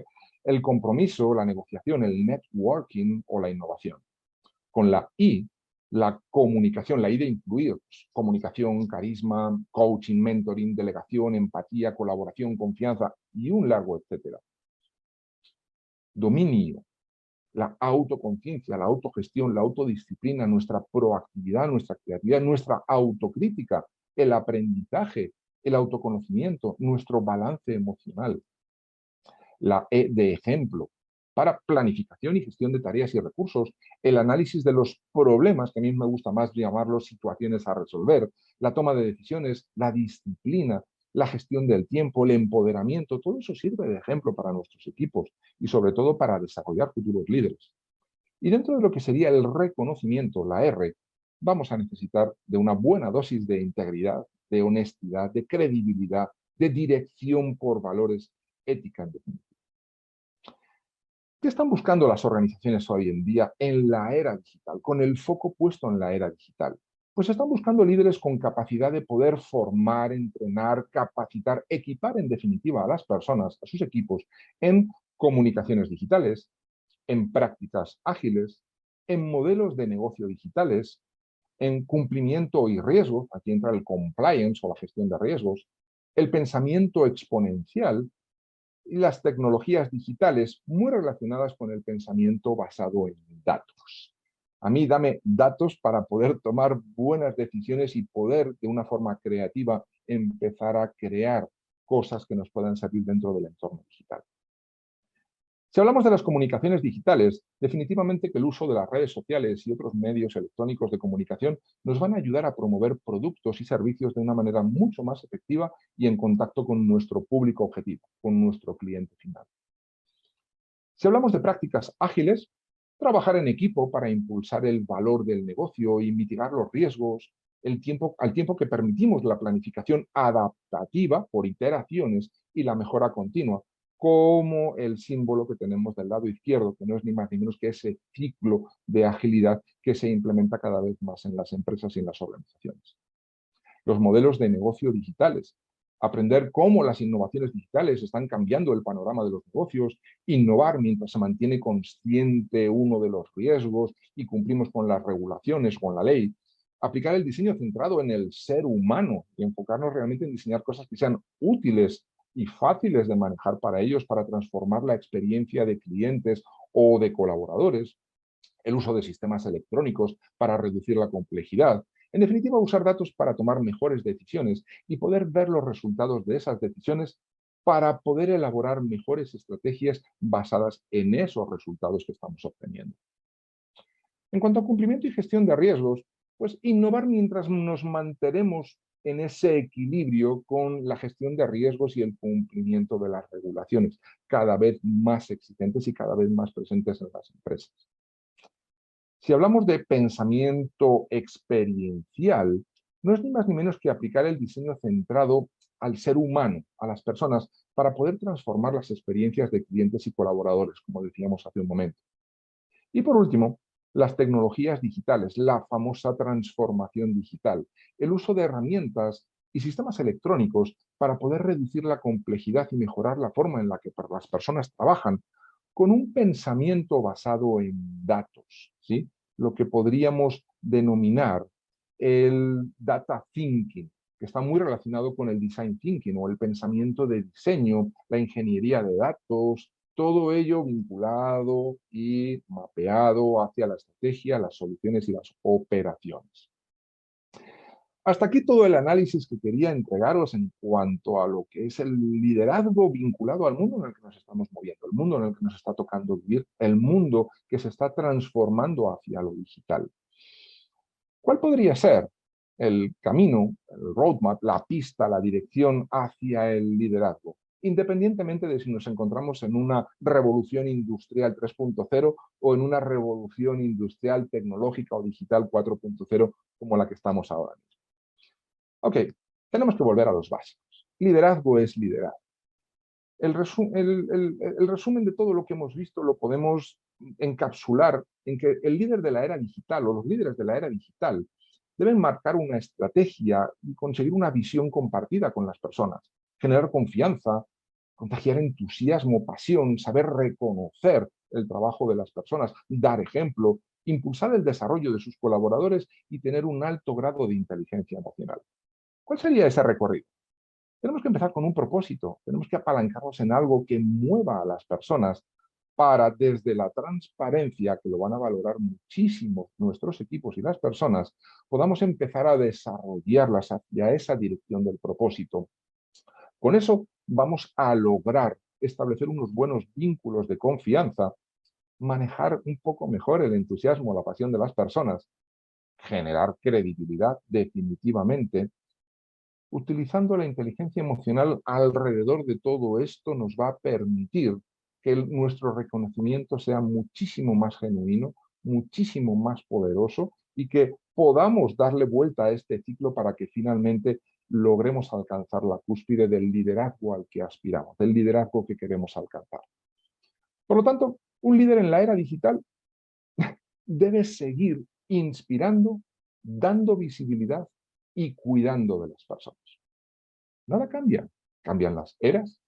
el compromiso, la negociación, el networking o la innovación. Con la I, la comunicación, la I de influir, comunicación, carisma, coaching, mentoring, delegación, empatía, colaboración, confianza y un largo etcétera. Dominio, la autoconciencia, la autogestión, la autodisciplina, nuestra proactividad, nuestra creatividad, nuestra autocrítica, el aprendizaje, el autoconocimiento, nuestro balance emocional. La E de ejemplo, para planificación y gestión de tareas y recursos, el análisis de los problemas, que a mí me gusta más llamarlos situaciones a resolver, la toma de decisiones, la disciplina, la gestión del tiempo, el empoderamiento, todo eso sirve de ejemplo para nuestros equipos y sobre todo para desarrollar futuros líderes. Y dentro de lo que sería el reconocimiento, la R, vamos a necesitar de una buena dosis de integridad, de honestidad, de credibilidad, de dirección por valores, ética en definitiva. ¿Qué están buscando las organizaciones hoy en día en la era digital, con el foco puesto en la era digital? Pues están buscando líderes con capacidad de poder formar, entrenar, capacitar, equipar en definitiva a las personas, a sus equipos, en comunicaciones digitales, en prácticas ágiles, en modelos de negocio digitales, en cumplimiento y riesgo, aquí entra el compliance o la gestión de riesgos, el pensamiento exponencial y las tecnologías digitales muy relacionadas con el pensamiento basado en datos. A mí dame datos para poder tomar buenas decisiones y poder, de una forma creativa, empezar a crear cosas que nos puedan servir dentro del entorno digital. Si hablamos de las comunicaciones digitales, definitivamente que el uso de las redes sociales y otros medios electrónicos de comunicación nos van a ayudar a promover productos y servicios de una manera mucho más efectiva y en contacto con nuestro público objetivo, con nuestro cliente final. Si hablamos de prácticas ágiles, trabajar en equipo para impulsar el valor del negocio y mitigar los riesgos, al tiempo que permitimos la planificación adaptativa por iteraciones y la mejora continua, como el símbolo que tenemos del lado izquierdo, que no es ni más ni menos que ese ciclo de agilidad que se implementa cada vez más en las empresas y en las organizaciones. Los modelos de negocio digitales, aprender cómo las innovaciones digitales están cambiando el panorama de los negocios, innovar mientras se mantiene consciente uno de los riesgos y cumplimos con las regulaciones, con la ley, aplicar el diseño centrado en el ser humano y enfocarnos realmente en diseñar cosas que sean útiles y fáciles de manejar para ellos, para transformar la experiencia de clientes o de colaboradores, el uso de sistemas electrónicos para reducir la complejidad. En definitiva, usar datos para tomar mejores decisiones y poder ver los resultados de esas decisiones para poder elaborar mejores estrategias basadas en esos resultados que estamos obteniendo. En cuanto a cumplimiento y gestión de riesgos, pues innovar mientras nos mantenemos en ese equilibrio con la gestión de riesgos y el cumplimiento de las regulaciones, cada vez más exigentes y cada vez más presentes en las empresas. Si hablamos de pensamiento experiencial, no es ni más ni menos que aplicar el diseño centrado al ser humano, a las personas, para poder transformar las experiencias de clientes y colaboradores, como decíamos hace un momento. Y por último, las tecnologías digitales, la famosa transformación digital, el uso de herramientas y sistemas electrónicos para poder reducir la complejidad y mejorar la forma en la que las personas trabajan, con un pensamiento basado en datos, ¿sí? Lo que podríamos denominar el data thinking, que está muy relacionado con el design thinking o el pensamiento de diseño, la ingeniería de datos, todo ello vinculado y mapeado hacia la estrategia, las soluciones y las operaciones. Hasta aquí todo el análisis que quería entregaros en cuanto a lo que es el liderazgo vinculado al mundo en el que nos estamos moviendo, el mundo en el que nos está tocando vivir, el mundo que se está transformando hacia lo digital. ¿Cuál podría ser el camino, el roadmap, la pista, la dirección hacia el liderazgo? Independientemente de si nos encontramos en una revolución industrial 3.0 o en una revolución industrial tecnológica o digital 4.0 como la que estamos ahora mismo. Ok, tenemos que volver a los básicos. Liderazgo es liderar. El resumen de todo lo que hemos visto lo podemos encapsular en que el líder de la era digital o los líderes de la era digital deben marcar una estrategia y conseguir una visión compartida con las personas, generar confianza, contagiar entusiasmo, pasión, saber reconocer el trabajo de las personas, dar ejemplo, impulsar el desarrollo de sus colaboradores y tener un alto grado de inteligencia emocional. ¿Cuál sería ese recorrido? Tenemos que empezar con un propósito, tenemos que apalancarnos en algo que mueva a las personas para, desde la transparencia, que lo van a valorar muchísimo nuestros equipos y las personas, podamos empezar a desarrollarlas hacia esa dirección del propósito. Con eso vamos a lograr establecer unos buenos vínculos de confianza manejar un poco mejor el entusiasmo, la pasión de las personas, generar credibilidad definitivamente. Utilizando la inteligencia emocional alrededor de todo esto nos va a permitir que nuestro reconocimiento sea muchísimo más genuino, muchísimo más poderoso y que podamos darle vuelta a este ciclo para que finalmente logremos alcanzar la cúspide del liderazgo al que aspiramos, del liderazgo que queremos alcanzar. Por lo tanto, un líder en la era digital debe seguir inspirando, dando visibilidad y cuidando de las personas. Nada cambia. Cambian las eras,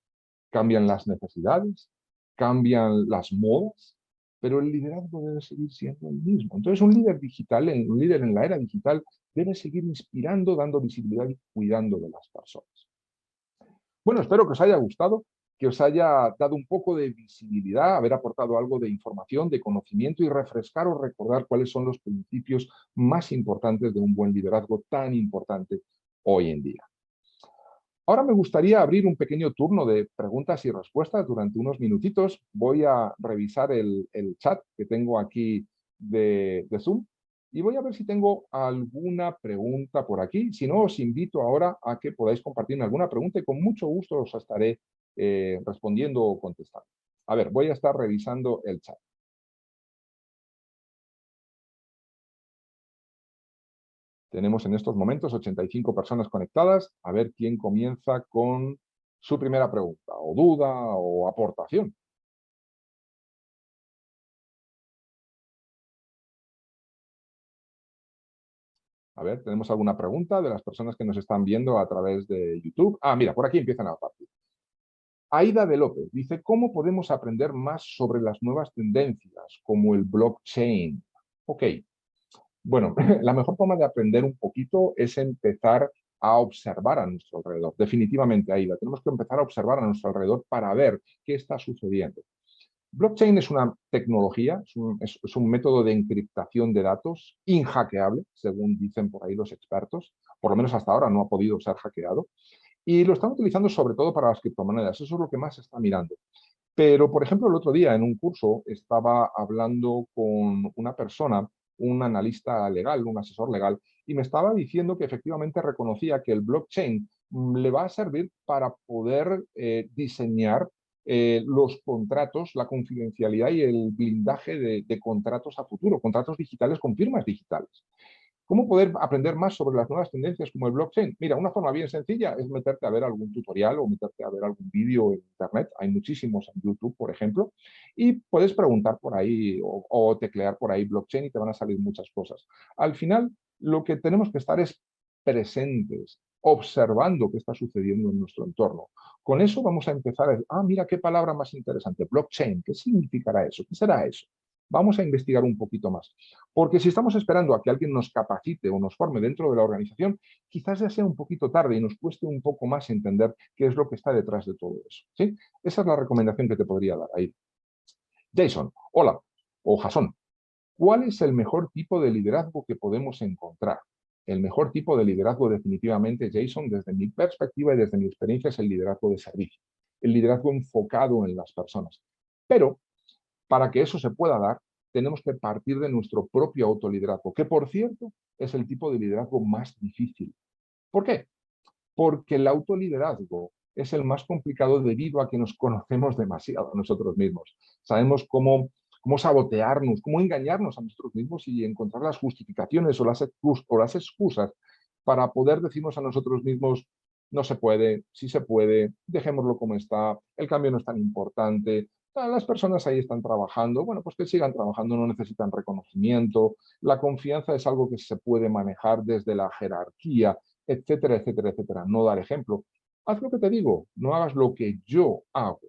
cambian las necesidades, cambian las modas, pero el liderazgo debe seguir siendo el mismo. Entonces, un líder digital, un líder en la era digital, debe seguir inspirando, dando visibilidad y cuidando de las personas. Bueno, espero que os haya gustado, que os haya dado un poco de visibilidad, haber aportado algo de información, de conocimiento y refrescar o recordar cuáles son los principios más importantes de un buen liderazgo tan importante hoy en día. Ahora me gustaría abrir un pequeño turno de preguntas y respuestas durante unos minutitos. Voy a revisar el chat que tengo aquí de Zoom y voy a ver si tengo alguna pregunta por aquí. Si no, os invito ahora a que podáis compartirme alguna pregunta y con mucho gusto os estaré respondiendo o contestando. A ver, voy a estar revisando el chat. Tenemos en estos momentos 85 personas conectadas. A ver quién comienza con su primera pregunta, o duda, o aportación. A ver, ¿tenemos alguna pregunta de las personas que nos están viendo a través de YouTube? Ah, mira, por aquí empiezan a partir. Aida de López dice, ¿cómo podemos aprender más sobre las nuevas tendencias, como el blockchain? Ok, bueno, la mejor forma de aprender un poquito es empezar a observar a nuestro alrededor. Definitivamente, Aida, tenemos que empezar a observar a nuestro alrededor para ver qué está sucediendo. Blockchain es una tecnología, es un método de encriptación de datos inhackeable, según dicen por ahí los expertos. Por lo menos hasta ahora no ha podido ser hackeado. Y lo están utilizando sobre todo para las criptomonedas. Eso es lo que más se está mirando. Pero, por ejemplo, el otro día en un curso estaba hablando con una persona, un analista legal, un asesor legal, y me estaba diciendo que efectivamente reconocía que el blockchain le va a servir para poder diseñar los contratos, la confidencialidad y el blindaje de contratos a futuro, contratos digitales con firmas digitales. ¿Cómo poder aprender más sobre las nuevas tendencias como el blockchain? Mira, una forma bien sencilla es meterte a ver algún tutorial o meterte a ver algún vídeo en Internet. Hay muchísimos en YouTube, por ejemplo, y puedes preguntar por ahí o teclear por ahí blockchain y te van a salir muchas cosas. Al final, lo que tenemos que estar es presentes, observando qué está sucediendo en nuestro entorno. Con eso vamos a empezar a decir, ah, mira qué palabra más interesante, blockchain, ¿qué significará eso? ¿Qué será eso? Vamos a investigar un poquito más. Porque si estamos esperando a que alguien nos capacite o nos forme dentro de la organización, quizás ya sea un poquito tarde y nos cueste un poco más entender qué es lo que está detrás de todo eso. ¿Sí? Esa es la recomendación que te podría dar ahí. Jason, hola, o Jason, ¿cuál es el mejor tipo de liderazgo que podemos encontrar? El mejor tipo de liderazgo definitivamente, Jason, desde mi perspectiva y desde mi experiencia, es el liderazgo de servicio, el liderazgo enfocado en las personas. Pero para que eso se pueda dar, tenemos que partir de nuestro propio autoliderazgo, que por cierto es el tipo de liderazgo más difícil. ¿Por qué? Porque el autoliderazgo es el más complicado debido a que nos conocemos demasiado a nosotros mismos. Sabemos cómo sabotearnos, cómo engañarnos a nosotros mismos y encontrar las justificaciones o las excusas para poder decirnos a nosotros mismos no se puede, sí se puede, dejémoslo como está, el cambio no es tan importante, las personas ahí están trabajando, bueno, pues que sigan trabajando, no necesitan reconocimiento, la confianza es algo que se puede manejar desde la jerarquía, etcétera, etcétera, etcétera. No dar ejemplo. Haz lo que te digo, no hagas lo que yo hago.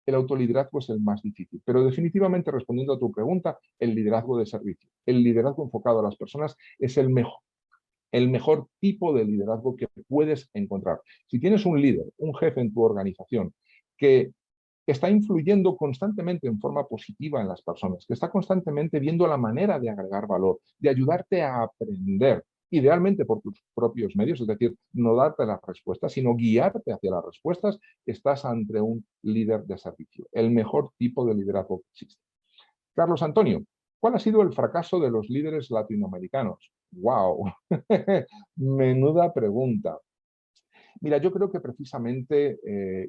El autoliderazgo es el más difícil, pero definitivamente respondiendo a tu pregunta, el liderazgo de servicio, el liderazgo enfocado a las personas es el mejor tipo de liderazgo que puedes encontrar. Si tienes un líder, un jefe en tu organización que está influyendo constantemente en forma positiva en las personas, que está constantemente viendo la manera de agregar valor, de ayudarte a aprender, idealmente por tus propios medios, es decir, no darte las respuestas, sino guiarte hacia las respuestas, estás ante un líder de servicio, el mejor tipo de liderazgo que existe. Carlos Antonio, ¿cuál ha sido el fracaso de los líderes latinoamericanos? ¡Wow! Menuda pregunta. Mira, yo creo que precisamente,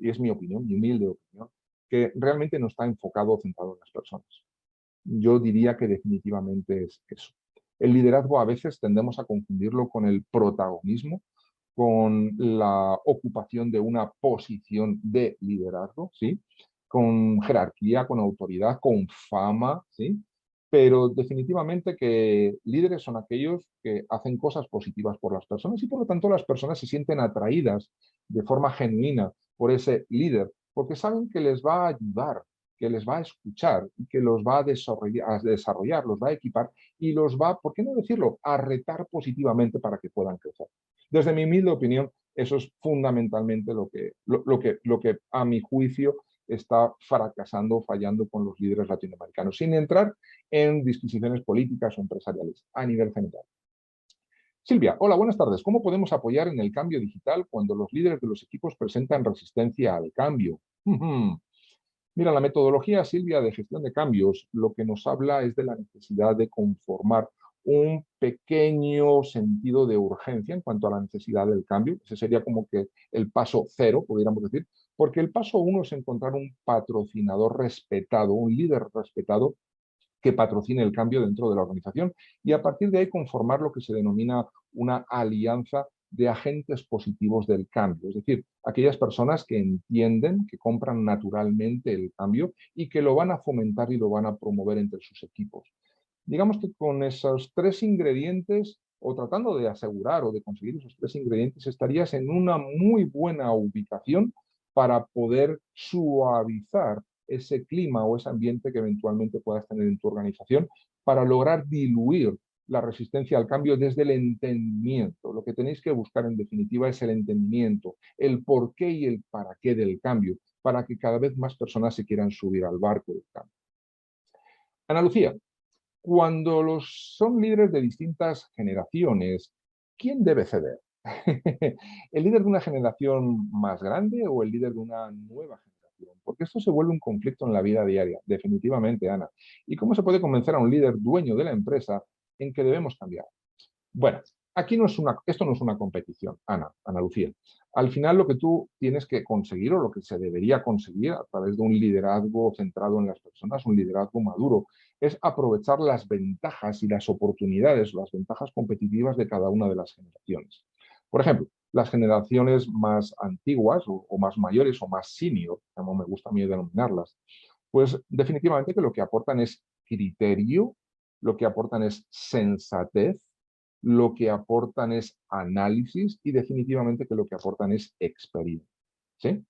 y es mi opinión, mi humilde opinión, que realmente no está enfocado o centrado en las personas. Yo diría que definitivamente es eso. El liderazgo a veces tendemos a confundirlo con el protagonismo, con la ocupación de una posición de liderazgo, ¿sí? Con jerarquía, con autoridad, con fama, ¿sí? Pero definitivamente que líderes son aquellos que hacen cosas positivas por las personas y por lo tanto las personas se sienten atraídas de forma genuina por ese líder, porque saben que les va a ayudar, que les va a escuchar y que los va a desarrollar, los va a equipar y los va, ¿por qué no decirlo?, a retar positivamente para que puedan crecer. Desde mi humilde opinión, eso es fundamentalmente lo que a mi juicio está fracasando, fallando con los líderes latinoamericanos, sin entrar en disquisiciones políticas o empresariales a nivel general. Silvia, hola, buenas tardes. ¿Cómo podemos apoyar en el cambio digital cuando los líderes de los equipos presentan resistencia al cambio? Mira, la metodología, Silvia, de gestión de cambios, lo que nos habla es de la necesidad de conformar un pequeño sentido de urgencia en cuanto a la necesidad del cambio. Ese sería como que el paso cero, podríamos decir, porque el paso uno es encontrar un patrocinador respetado, un líder respetado que patrocine el cambio dentro de la organización y a partir de ahí conformar lo que se denomina una alianza de agentes positivos del cambio, es decir, aquellas personas que entienden, que compran naturalmente el cambio y que lo van a fomentar y lo van a promover entre sus equipos. Digamos que con esos tres ingredientes, o tratando de asegurar o de conseguir esos tres ingredientes, estarías en una muy buena ubicación para poder suavizar ese clima o ese ambiente que eventualmente puedas tener en tu organización para lograr diluir la resistencia al cambio desde el entendimiento. Lo que tenéis que buscar en definitiva es el entendimiento, el por qué y el para qué del cambio, para que cada vez más personas se quieran subir al barco del cambio. Ana Lucía, cuando son líderes de distintas generaciones, ¿quién debe ceder? ¿El líder de una generación más grande o el líder de una nueva generación? Porque esto se vuelve un conflicto en la vida diaria, definitivamente, Ana. ¿Y cómo se puede convencer a un líder dueño de la empresa en que debemos cambiar? Bueno, aquí esto no es una competición, Ana Lucía. Al final lo que tú tienes que conseguir o lo que se debería conseguir a través de un liderazgo centrado en las personas, un liderazgo maduro, es aprovechar las ventajas y las oportunidades, las ventajas competitivas de cada una de las generaciones. Por ejemplo, las generaciones más antiguas o más mayores o más senior, como me gusta a mí denominarlas, pues definitivamente que lo que aportan es criterio, lo que aportan es sensatez, lo que aportan es análisis y definitivamente que lo que aportan es experiencia. ¿Sí?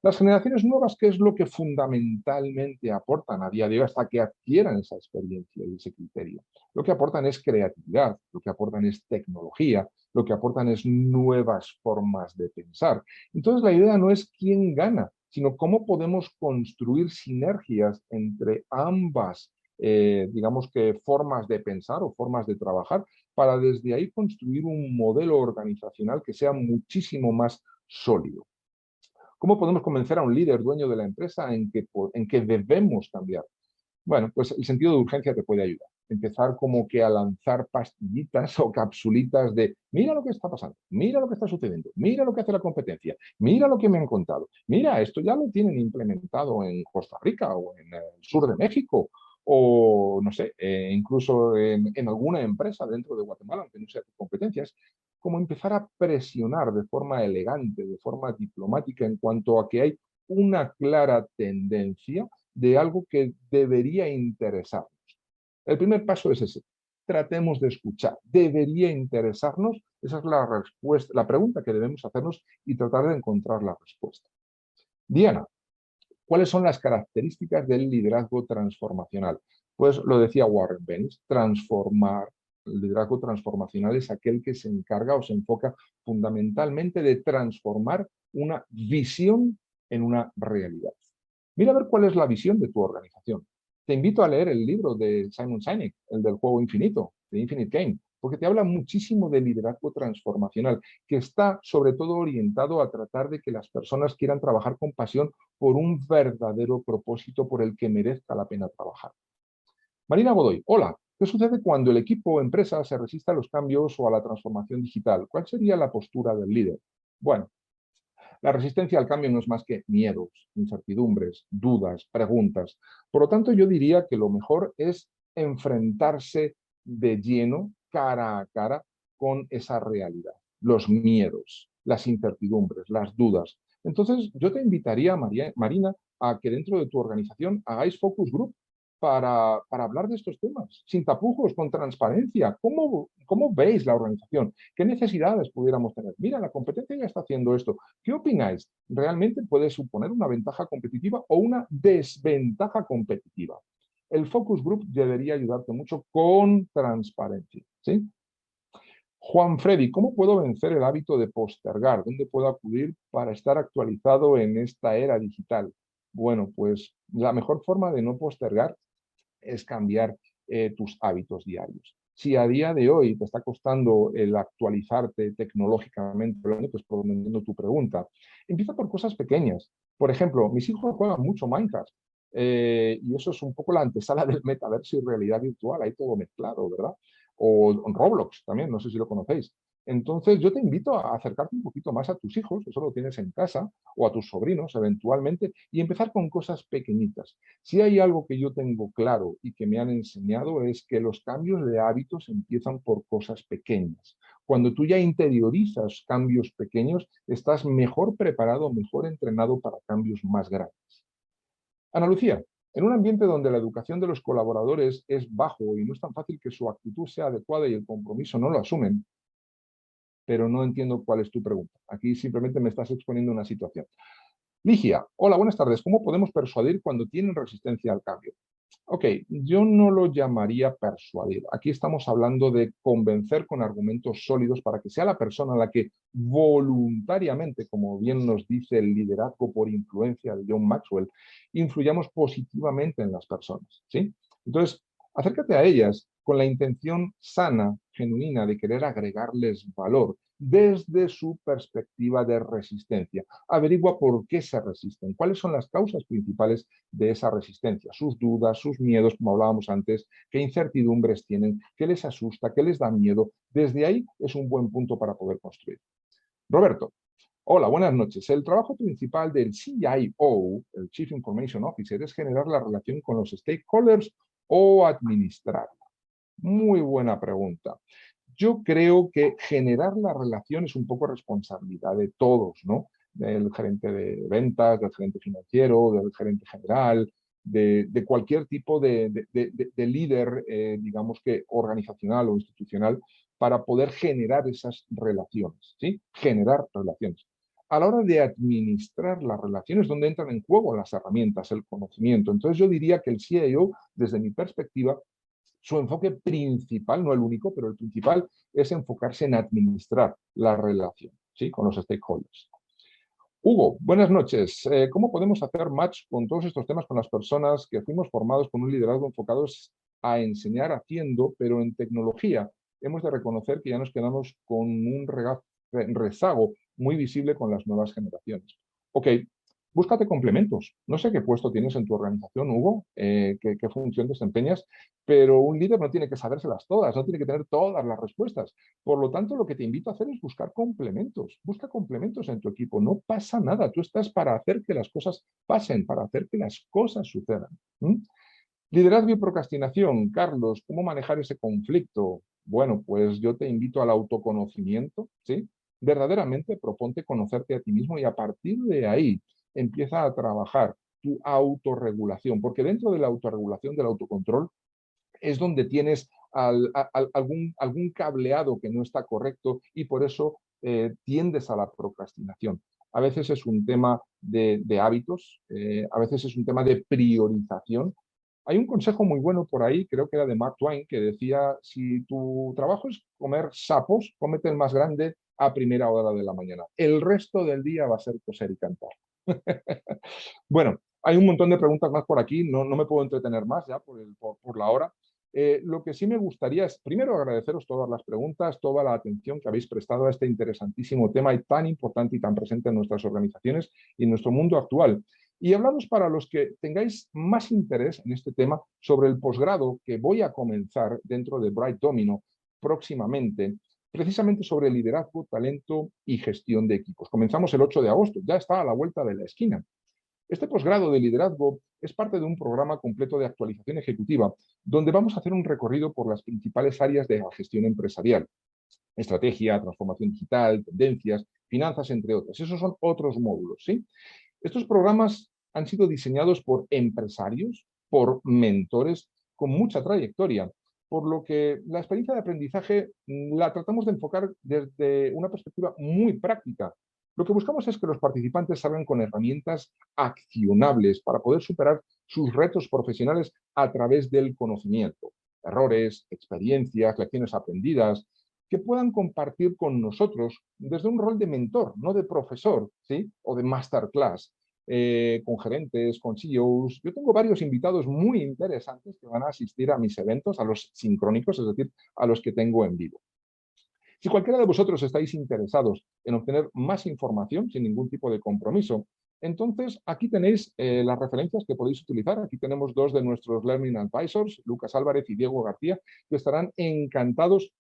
Las generaciones nuevas, ¿qué es lo que fundamentalmente aportan a día de hoy hasta que adquieran esa experiencia y ese criterio? Lo que aportan es creatividad, lo que aportan es tecnología, lo que aportan es nuevas formas de pensar. Entonces la idea no es quién gana, sino cómo podemos construir sinergias entre ambas, digamos que formas de pensar o formas de trabajar para desde ahí construir un modelo organizacional que sea muchísimo más sólido. ¿Cómo podemos convencer a un líder dueño de la empresa en que debemos cambiar? Bueno, pues el sentido de urgencia te puede ayudar. Empezar como que a lanzar pastillitas o capsulitas de mira lo que está pasando, mira lo que está sucediendo, mira lo que hace la competencia, mira lo que me han contado, mira, esto ya lo tienen implementado en Costa Rica o en el sur de México o, no sé, incluso en alguna empresa dentro de Guatemala, aunque no sea de competencias, como empezar a presionar de forma elegante, de forma diplomática en cuanto a que hay una clara tendencia de algo que debería interesarnos. El primer paso es ese. Tratemos de escuchar. ¿Debería interesarnos? Esa es la respuesta, la pregunta que debemos hacernos y tratar de encontrar la respuesta. Diana, ¿cuáles son las características del liderazgo transformacional? Pues lo decía Warren Bennis, transformar. El liderazgo transformacional es aquel que se encarga o se enfoca fundamentalmente de transformar una visión en una realidad. Mira a ver cuál es la visión de tu organización. Te invito a leer el libro de Simon Sinek, el del juego infinito, de Infinite Game, porque te habla muchísimo de liderazgo transformacional, que está sobre todo orientado a tratar de que las personas quieran trabajar con pasión por un verdadero propósito por el que merezca la pena trabajar. Marina Godoy, hola. ¿Qué sucede cuando el equipo o empresa se resiste a los cambios o a la transformación digital? ¿Cuál sería la postura del líder? Bueno, la resistencia al cambio no es más que miedos, incertidumbres, dudas, preguntas. Por lo tanto, yo diría que lo mejor es enfrentarse de lleno, cara a cara, con esa realidad, los miedos, las incertidumbres, las dudas. Entonces, yo te invitaría, Marina, a que dentro de tu organización hagáis focus group para hablar de estos temas, sin tapujos, con transparencia. ¿Cómo veis la organización? ¿Qué necesidades pudiéramos tener? Mira, la competencia ya está haciendo esto. ¿Qué opináis? ¿Realmente puede suponer una ventaja competitiva o una desventaja competitiva? El focus group debería ayudarte mucho con transparencia, ¿sí? Juan Freddy, ¿cómo puedo vencer el hábito de postergar? ¿Dónde puedo acudir para estar actualizado en esta era digital? Bueno, pues la mejor forma de no postergar es cambiar tus hábitos diarios. Si a día de hoy te está costando el actualizarte tecnológicamente, pues respondiendo tu pregunta, empieza por cosas pequeñas. Por ejemplo, mis hijos juegan mucho Minecraft y eso es un poco la antesala del metaverso y realidad virtual, hay todo mezclado, ¿verdad? O Roblox también, no sé si lo conocéis. Entonces, yo te invito a acercarte un poquito más a tus hijos, eso lo tienes en casa, o a tus sobrinos eventualmente, y empezar con cosas pequeñitas. Si hay algo que yo tengo claro y que me han enseñado es que los cambios de hábitos empiezan por cosas pequeñas. Cuando tú ya interiorizas cambios pequeños, estás mejor preparado, mejor entrenado para cambios más grandes. Ana Lucía, en un ambiente donde la educación de los colaboradores es bajo y no es tan fácil que su actitud sea adecuada y el compromiso no lo asumen, pero no entiendo cuál es tu pregunta. Aquí simplemente me estás exponiendo una situación. Ligia, hola, buenas tardes. ¿Cómo podemos persuadir cuando tienen resistencia al cambio? Ok, yo no lo llamaría persuadir. Aquí estamos hablando de convencer con argumentos sólidos para que sea la persona la que voluntariamente, como bien nos dice el liderazgo por influencia de John Maxwell, influyamos positivamente en las personas, ¿sí? Entonces, acércate a ellas con la intención sana, genuina, de querer agregarles valor desde su perspectiva de resistencia. Averigua por qué se resisten, cuáles son las causas principales de esa resistencia, sus dudas, sus miedos, como hablábamos antes, qué incertidumbres tienen, qué les asusta, qué les da miedo. Desde ahí es un buen punto para poder construir. Roberto, hola, buenas noches. El trabajo principal del CIO, el Chief Information Officer, es generar la relación con los stakeholders o administrarla. Muy buena pregunta. Yo creo que generar la relación es un poco responsabilidad de todos, ¿no? Del gerente de ventas, del gerente financiero, del gerente general, de cualquier tipo de líder, digamos que organizacional o institucional, para poder generar esas relaciones, ¿sí? Generar relaciones. A la hora de administrar las relaciones, donde entran en juego las herramientas, el conocimiento. Entonces yo diría que el CIO, desde mi perspectiva, su enfoque principal, no el único, pero el principal, es enfocarse en administrar la relación, ¿sí? Con los stakeholders. Hugo, buenas noches. ¿Cómo podemos hacer match con todos estos temas con las personas que fuimos formados con un liderazgo enfocados a enseñar haciendo, pero en tecnología? Hemos de reconocer que ya nos quedamos con un rezago muy visible con las nuevas generaciones. Ok, búscate complementos. No sé qué puesto tienes en tu organización, Hugo, qué función desempeñas, pero un líder no tiene que sabérselas todas, no tiene que tener todas las respuestas. Por lo tanto, lo que te invito a hacer es buscar complementos. Busca complementos en tu equipo. No pasa nada. Tú estás para hacer que las cosas pasen, para hacer que las cosas sucedan. ¿Mm? Liderazgo y procrastinación. Carlos, ¿cómo manejar ese conflicto? Bueno, pues yo te invito al autoconocimiento, ¿sí? Verdaderamente proponte conocerte a ti mismo y a partir de ahí empieza a trabajar tu autorregulación, porque dentro de la autorregulación, del autocontrol, es donde tienes algún cableado que no está correcto y por eso tiendes a la procrastinación. A veces es un tema de hábitos, a veces es un tema de priorización. Hay un consejo muy bueno por ahí, creo que era de Mark Twain, que decía, si tu trabajo es comer sapos, cómete el más grande a primera hora de la mañana. El resto del día va a ser coser y cantar. Bueno, hay un montón de preguntas más por aquí, no me puedo entretener más ya por la hora. Lo que sí me gustaría es, primero, agradeceros todas las preguntas, toda la atención que habéis prestado a este interesantísimo tema y tan importante y tan presente en nuestras organizaciones y en nuestro mundo actual. Y hablaros para los que tengáis más interés en este tema sobre el posgrado que voy a comenzar dentro de Bright Domino próximamente, precisamente sobre liderazgo, talento y gestión de equipos. Comenzamos el 8 de agosto, ya está a la vuelta de la esquina. Este posgrado de liderazgo es parte de un programa completo de actualización ejecutiva, donde vamos a hacer un recorrido por las principales áreas de la gestión empresarial: estrategia, transformación digital, tendencias, finanzas, entre otras. Esos son otros módulos, ¿sí? Estos programas han sido diseñados por empresarios, por mentores con mucha trayectoria, por lo que la experiencia de aprendizaje la tratamos de enfocar desde una perspectiva muy práctica. Lo que buscamos es que los participantes salgan con herramientas accionables para poder superar sus retos profesionales a través del conocimiento, errores, experiencias, lecciones aprendidas, que puedan compartir con nosotros desde un rol de mentor, no de profesor, ¿sí? O de masterclass, con gerentes, con CEOs. Yo tengo varios invitados muy interesantes que van a asistir a mis eventos, a los sincrónicos, es decir, a los que tengo en vivo. Si cualquiera de vosotros estáis interesados en obtener más información sin ningún tipo de compromiso, entonces aquí tenéis las referencias que podéis utilizar. Aquí tenemos dos de nuestros Learning Advisors, Lucas Álvarez y Diego García, que estarán encantados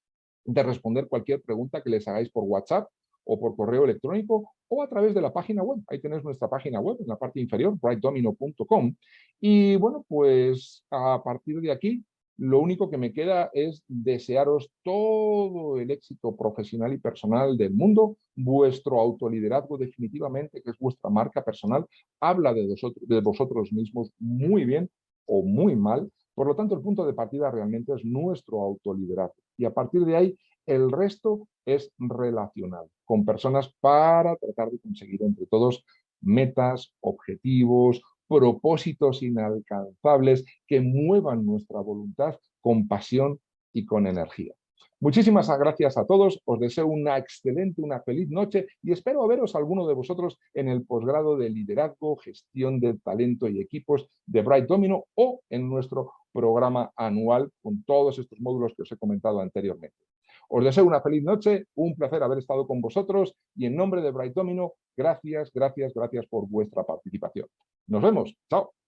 de responder cualquier pregunta que les hagáis por WhatsApp o por correo electrónico o a través de la página web. Ahí tenéis nuestra página web en la parte inferior, brightdomino.com. Y bueno, pues a partir de aquí, lo único que me queda es desearos todo el éxito profesional y personal del mundo. Vuestro autoliderazgo definitivamente, que es vuestra marca personal, habla de vosotros mismos muy bien o muy mal. Por lo tanto, el punto de partida realmente es nuestro autoliderazgo. Y a partir de ahí, el resto es relacional, con personas para tratar de conseguir entre todos metas, objetivos, propósitos inalcanzables que muevan nuestra voluntad con pasión y con energía. Muchísimas gracias a todos, os deseo una excelente, una feliz noche y espero veros alguno de vosotros en el posgrado de liderazgo, gestión de talento y equipos de Bright Domino o en nuestro programa anual con todos estos módulos que os he comentado anteriormente. Os deseo una feliz noche, un placer haber estado con vosotros y en nombre de Bright Domino, gracias, gracias, gracias por vuestra participación. Nos vemos, chao.